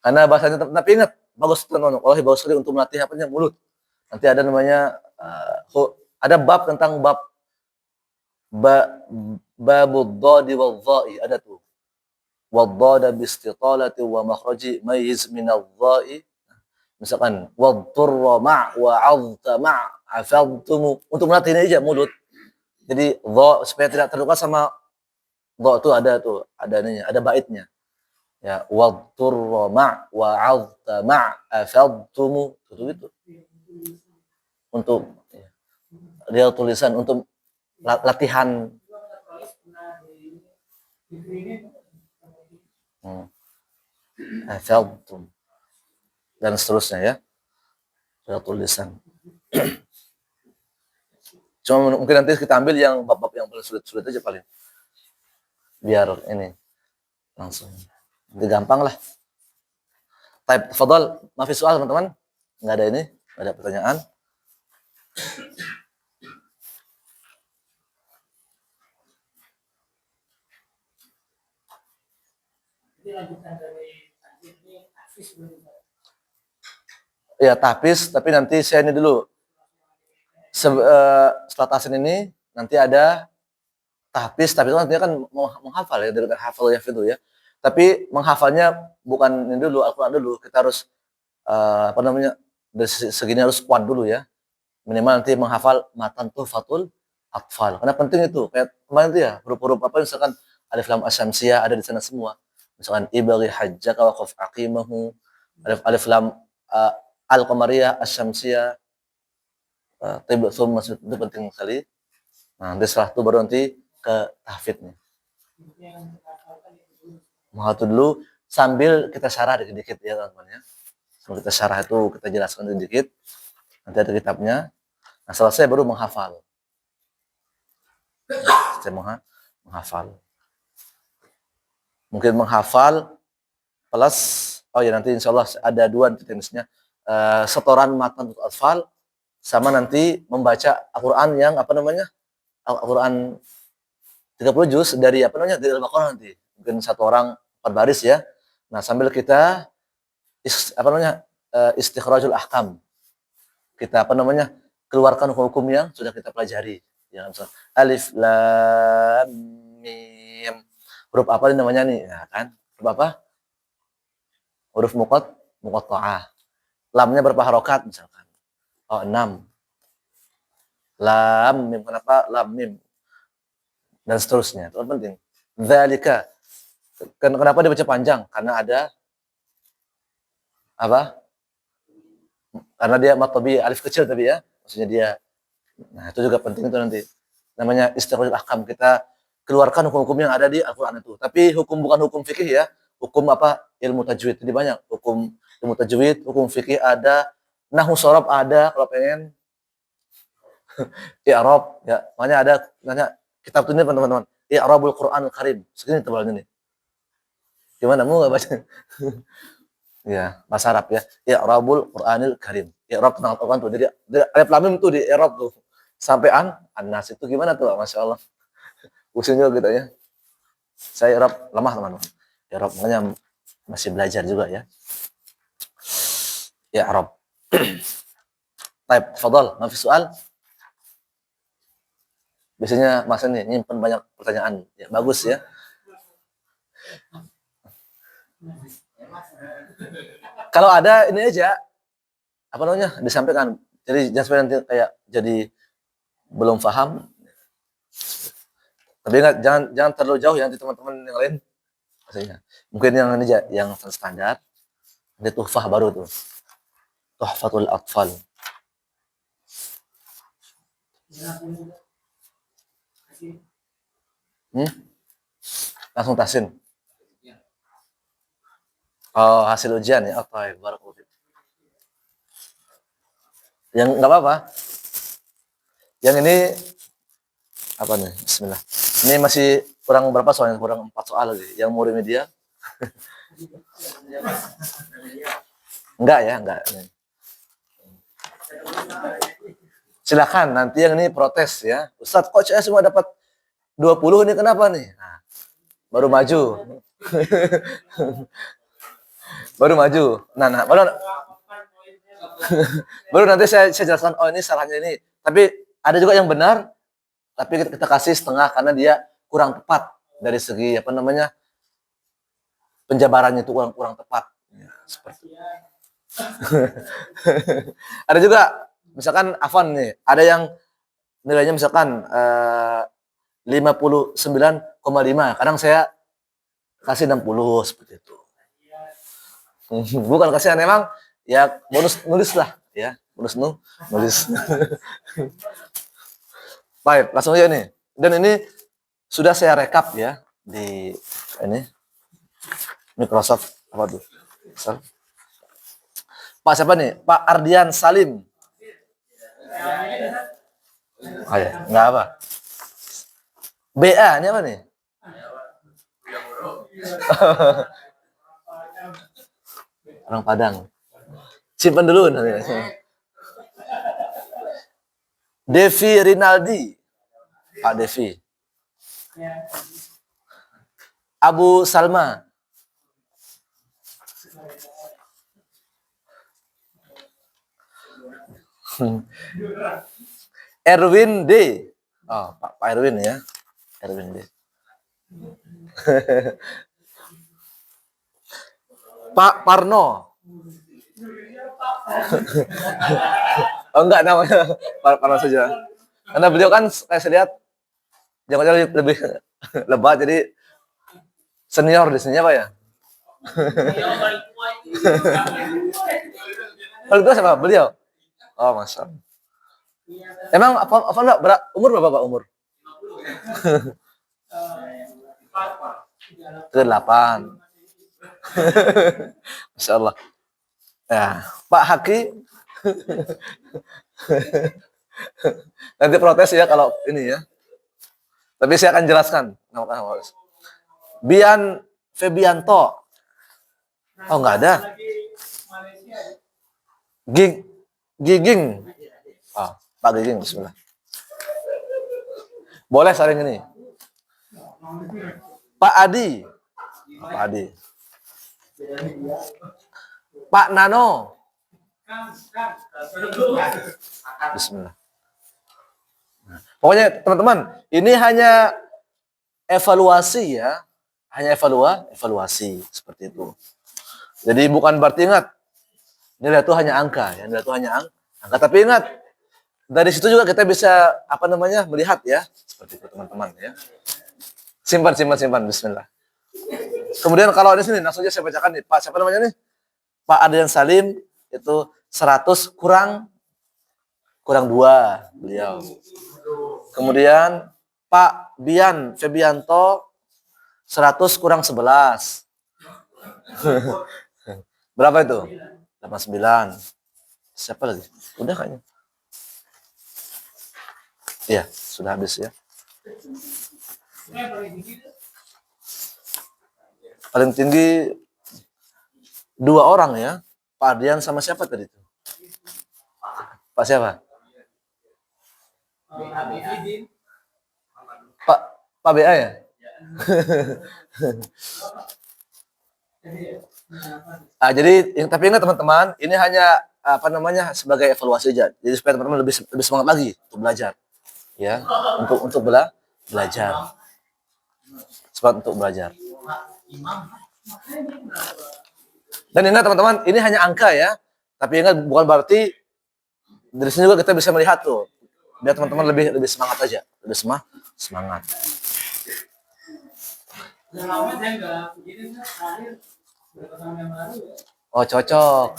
Karena bahasanya tapi ingat bagus teman-teman. Wallahi bagus sekali untuk melatih apanya mulut. Nanti ada namanya ada bab tentang babud dhadi wal dha'i ada tuh. Wadhada bi istitalati wa makhraji mayyiz min adh-dha'i. Misalkan wadhurra ma' wa 'adhta ma' afadtum untuk melatih ini aja mulut. Jadi dha supaya tidak terluka sama dha itu ada ininya, ada baitnya. Ya wadhurra ma' wa 'adhta ma' afadtum itu. Untuk real tulisan untuk latihan afadtum dan seterusnya ya, real tulisan. Cuma mungkin nanti kita ambil yang bab-bab yang paling sulit-sulit aja paling biar ini langsung nanti gampang lah. Type tafadhal, maaf soal teman-teman, nggak ada ini, nggak ada pertanyaan. Ya tahfiz, tapi nanti saya ini dulu setelah tahsin ini nanti ada tahfiz, tapi itu nantinya kan menghafal ya dari hafal ya itu ya. Tapi menghafalnya bukan ini dulu Al-Qur'an dulu, kita harus dari segini harus kuat dulu ya. Minimal nanti menghafal matan Tuhfatul Atfal. Karena penting itu. Kayak kemarin itu ya, huruf-huruf apa misalkan alif lam asyamsiyah ada di sana semua. Misalkan ibaghi hajjaka wa qaf aqimahu, alif lam al-qamariyah asyamsiyah, tibba tsumma itu penting sekali. Nah, nanti setelah itu baru nanti ke tahfidnya. Menghafal dulu sambil kita syarah dikit-dikit ya teman-teman ya. Sambil kita syarah itu kita jelaskan sedikit. Nanti ada kitabnya. Nah, selesai baru menghafal. Saya menghafal. Mungkin menghafal plus nanti insya Allah ada 2 jenisnya. Setoran matan Atfal sama nanti membaca Al-Qur'an yang Al-Qur'an 30 juz dari dari Al-Baqarah nanti. Mungkin 1 orang 4 baris ya. Nah, sambil kita istikhrajul ahkam. Kita keluarkan hukum yang sudah kita pelajari. Ya, misalnya, alif lam mim. Huruf apa ini namanya nih? Nah, kan? Huruf apa? Huruf muqatta'ah. Lamnya berapa harokat misalkan? Oh, 6. Lam mim, kenapa lam mim? Dan seterusnya. Itu penting. Dzalika. Kenapa dibaca panjang? Karena ada apa? Karena dia matobi alif kecil tadi ya. Maksudnya dia. Nah, itu juga penting itu nanti. Namanya istikhrajul ahkam. Kita keluarkan hukum-hukum yang ada di Al-Qur'an itu. Tapi hukum bukan hukum fikih ya. Hukum apa? Ilmu tajwid. Jadi banyak hukum ilmu tajwid, hukum fikih ada, nahwu shorab ada kalau pengen. I'rab ya. Makanya ada kitab ini teman-teman. I'rabul Qur'anul Karim. Segini tebalnya nih. Gimana mau enggak baca? Ya, bahasa Arab ya. I'rabul Qur'anil Karim. I'rab tentang Al-Qur'an tuh. Jadi alif lam mim tuh di i'rab tuh. Sampai an-nas itu gimana tuh? Masya Allah. Pusing juga gitu ya. Saya i'rab lemah teman-teman. I'rab makanya masih belajar juga ya. I'rab. Baik, tafadhal. Ma fi soal? Biasanya Mas ini nyimpen banyak pertanyaan. Ya, bagus ya. Kalau ada ini aja apa namanya disampaikan. Jadi jangan sampai nanti kayak jadi belum paham. Tapi ingat jangan terlalu jauh ya nanti teman-teman yang lain. Maksudnya mungkin yang ini aja yang standar. Ada tuhfah baru tuh. Tuhfatul Atfal. Langsung tahsin. Oh, hasil ujian ya. Oh, baik, barakallahu. Yang enggak apa-apa. Yang ini apa nih? Bismillah. Ini masih kurang berapa soalnya? Kurang 4 soal lagi. Yang mau media? Enggak ya, enggak. Silakan nanti yang ini protes ya. Ustadz, kok saya semua dapat 20 ini kenapa nih? Nah, baru maju. Baru maju. Nah, baru nanti saya jelaskan, oh ini salahnya ini. Tapi ada juga yang benar, tapi kita kasih setengah karena dia kurang tepat dari segi penjabarannya itu kurang tepat. Ya, seperti. Ada juga misalkan Afan nih, ada yang nilainya misalkan 59,5. Kadang saya kasih 60 seperti itu. Bukan kasihan emang ya bonus nulis lah ya, bonus nulis. Baik, langsung aja nih. Dan ini sudah saya rekap ya di ini Microsoft apa tuh? Pak siapa nih? Pak Ardian Salim. Oh ya, enggak apa. BA ini apa nih? Orang Padang. Simpan dulu nanti. Devi Rinaldi. Pak Devi. Abu Salma. Erwin D. Oh, Pak Erwin ya. Erwin D. Pak Parno. Oh enggak namanya Pak Parno saja. Karena beliau kan saya lihat jawabannya lebih lebat jadi senior di sini apa ya? Kalau itu siapa? Beliau. Oh, Masya Allah. Emang apa umur berapa Pak umur? Ke-8. Masya Allah. Ya, Pak Haki. Nanti protes ya kalau ini ya. Tapi saya akan jelaskan. Bian Febianto. Oh, enggak ada. Giging. Oh, Pak Giging, bismillah. Boleh saling ini. Pak Adi. Pak Adi. Pak Nano. Bismillah. Nah, pokoknya teman-teman, ini hanya evaluasi ya. Hanya evaluasi seperti itu. Jadi bukan berarti ingat nilai itu hanya angka ya, nilai itu hanya angka. Tapi ingat dari situ juga kita bisa melihat ya, seperti itu teman-teman ya. Simpan Bismillah. Kemudian kalau di sini langsung aja saya bacakan nih, Pak siapa namanya nih? Pak Adrian Salim itu 100 kurang 2 beliau. Kemudian Pak Bian Febianto 100 kurang 11. Berapa itu? 89. Siapa lagi? Udah kayaknya. Iya, sudah habis ya. Paling tinggi 2 orang ya. Pak Ardian sama siapa tadi itu? Pak siapa? Pak BA ya? Jadi tapi ingat teman-teman, ini hanya sebagai evaluasi aja. Jadi supaya teman-teman lebih semangat lagi untuk belajar. Ya, untuk belajar. Semangat untuk belajar. Dan ingat teman-teman, ini hanya angka ya. Tapi ingat bukan berarti dari sini juga kita bisa melihat tuh. Biar teman-teman lebih semangat aja, lebih semangat. Oh, cocok.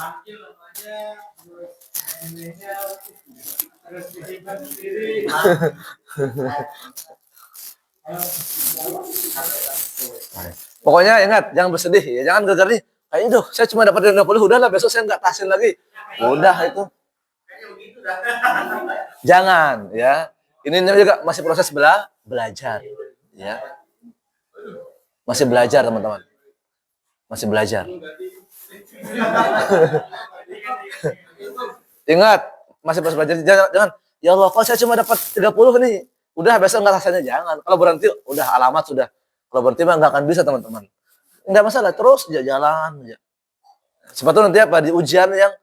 Pokoknya ingat, jangan bersedih ya, jangan gegar nih. Kayaknya tuh saya cuma dapat 50, udahlah besok saya nggak tahsin lagi. Udah itu. Jangan ya. Ini juga masih proses belajar ya. Masih belajar teman-teman. Masih belajar. Ingat, masih proses belajar. Jangan ya Allah, kok saya cuma dapat 30 nih. Udah besok nggak tahsinnya, jangan. Kalau berhenti udah alamat sudah. Kalau berhenti mah nggak akan bisa teman-teman. Enggak masalah, terus jalan aja. Sebetulnya nanti apa di ujian yang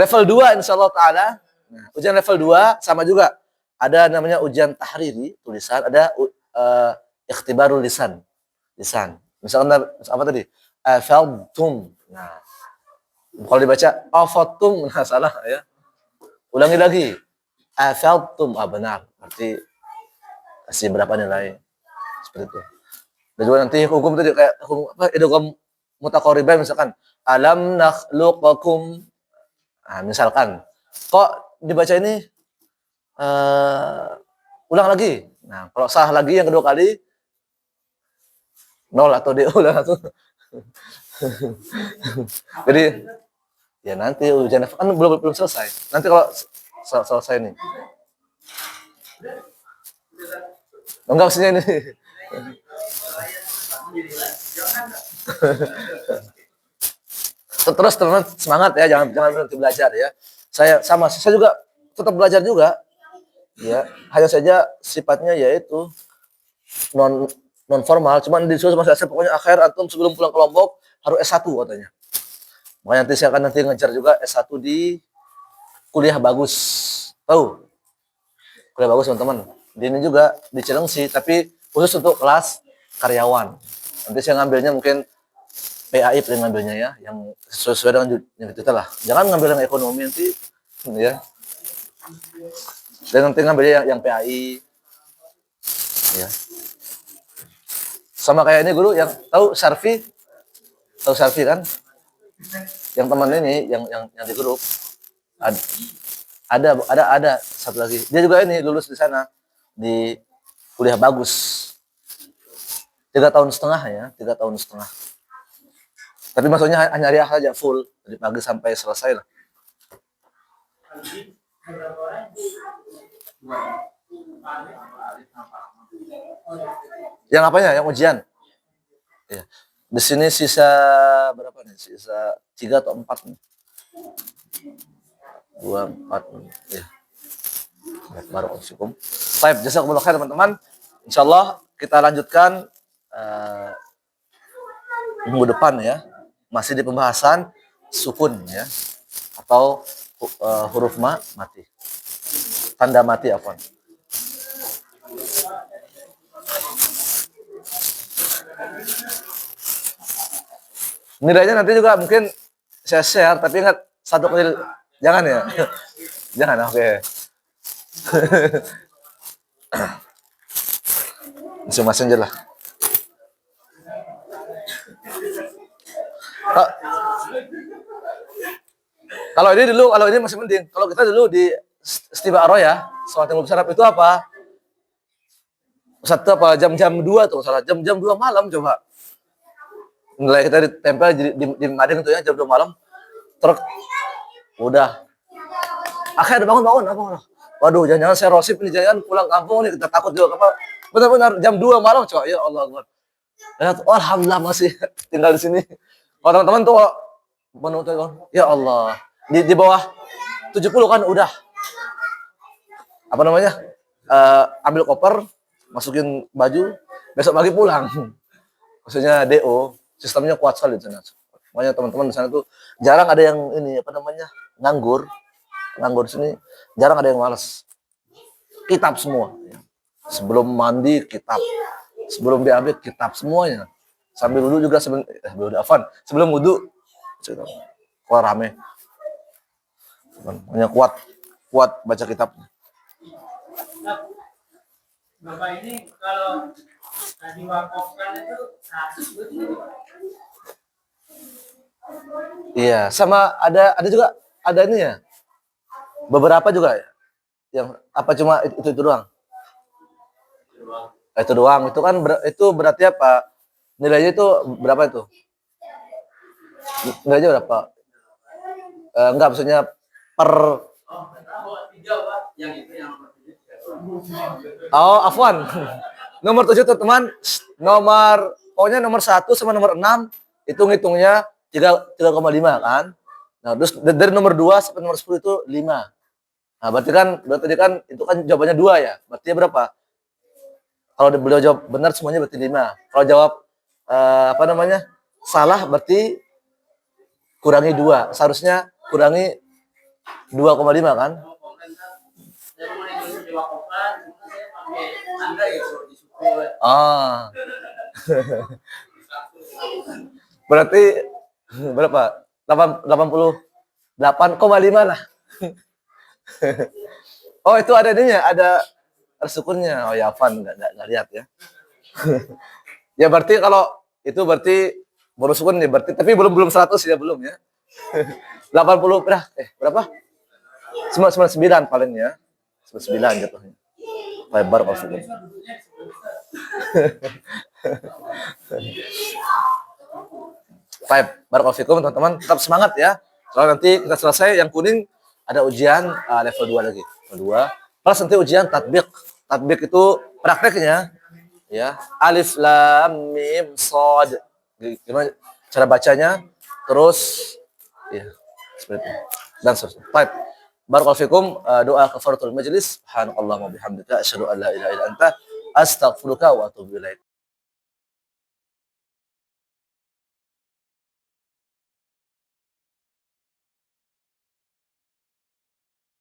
level 2 insyaallah taala. Nah, ujian level 2 sama juga. Ada namanya ujian tahriri, tulisan, ada ikhtibarul lisan. Misalkan apa tadi? Afaltum. Nah, kalau dibaca afatum, nah salah ya. Ulangi lagi. Afaltum, benar. Berarti kasih berapa nilai? Seperti itu. Dan juga nanti hukum tadi kayak hukum mutaqarribah misalkan alam nakhluqakum. Nah, misalkan kok dibaca ini ulang lagi. Nah, kalau salah lagi yang kedua kali 0 atau diulang atau jadi ya nanti ujian kan belum selesai. Nanti kalau selesai nih. Enggak maksudnya ini. Terus teman-teman semangat ya, jangan berhenti belajar ya. Saya juga tetap belajar juga. Ya, hanya saja sifatnya yaitu non formal, cuman disuruh sama saya pokoknya akhir antum sebelum pulang ke Lombok harus S1 katanya. Makanya nanti saya akan ngejar juga S1 di kuliah bagus. Tahu? Kuliah bagus teman-teman. Di ini juga di Cilengsi, tapi khusus untuk kelas karyawan. Nanti saya ngambilnya mungkin PAI paling ngambilnya ya, yang sesuai dengan yang kita lah. Jangan ngambil yang ekonomi nanti, ya. Dan nanti ngambilnya yang PAI, ya. Sama kayak ini guru yang tahu Sarfi kan? Yang teman ini, yang di grup ada satu lagi. Dia juga ini lulus di sana di kuliah bagus. 3,5 tahun ya, 3,5 tahun. Tapi maksudnya hanya hari saja full dari pagi sampai selesai lah. Yang apanya? Yang ujian. Ya. Di sini sisa berapa nih? Sisa 3 atau 4 nih. 2, 4 ya. Barakallahu. Baik, jazakumullah khair teman-teman. Insyaallah kita lanjutkan minggu depan ya. Masih di pembahasan sukun ya. Atau huruf mati. Tanda mati afwan. Nilainya nanti juga mungkin saya share, tapi ingat satu kali jangan ya. Jangan, oke. Masing-masing aja lah. Kalau ini masih penting. Kalau kita dulu di Istiqoroh ya, sholat yang besar itu apa? Satu apa jam-jam 2 tuh, salah jam-jam 2 malam coba. Nilai kita ditempel di mading itu ya jam 2 malam. Truk udah. Akhirnya bangun apa? Waduh, jangan-jangan saya rosip nih, jangan pulang kampung nih, kita takut juga apa. Benar-benar jam 2 malam coba. Ya Allah Akbar. Oh, alhamdulillah masih tinggal di sini. Kalau teman-teman tuh menuntut, ya Allah, di bawah 70 kan udah. Apa namanya? Ambil koper, masukin baju, besok pagi pulang. Maksudnya DO, sistemnya kuat sekali di sana. Makanya teman-teman di sana tuh jarang ada yang ini apa namanya? nganggur di sini, jarang ada yang malas. Kitab semua. Sebelum mandi kitab, sebelum BAB kitab semuanya. Sambil wudu juga sebelum wudu kok rame. Hanya kuat baca kitab. Bapak ini kalau diwakafkan itu 100 betul. Iya, sama ada juga ada ini ya. Beberapa juga ya. Yang apa cuma itu doang? Itu doang. Itu kan itu berarti apa? Nilainya itu berapa itu? Nilainya berapa? Enggak, maksudnya per Oh, afwan. Nomor 7 tuh teman, pokoknya nomor 1 sama nomor 6 itu ngitungnya 3,5 kan. Nah, terus dari nomor 2 sampai nomor 10 itu 5. Nah, berarti kan itu kan jawabannya 2 ya. Berarti berapa? Kalau beliau jawab benar semuanya berarti 5. Kalau jawab salah berarti kurangi 2. Seharusnya kurangi 2,5 kan? Ah. Berarti berapa? 88,5 lah. Oh, itu ada ininya, ada sukunnya. Oh ya, Van enggak lihat ya. Ya berarti kalau itu berarti baru sukun nih, berarti tapi belum 100 ya, belum ya. 80 berapa? 99 paling ya. 99 jatuhnya. Lebar kalau sukun. Barakallahu fikum teman-teman, tetap semangat ya. Soalnya nanti kita selesai yang kuning ada ujian level 2 lagi. Level 2. Plus nanti ujian tatbik. Tatbik itu prakteknya ya. Alif lam mim shad. Gimana cara bacanya? Terus ya seperti itu. Dan seterusnya. Baik. Barakallahu fikum, doa kafaratul majlis. Subhanallah wa bihamdika asyhadu an la ilaha illa anta astaghfiruka wa atubu ilaik.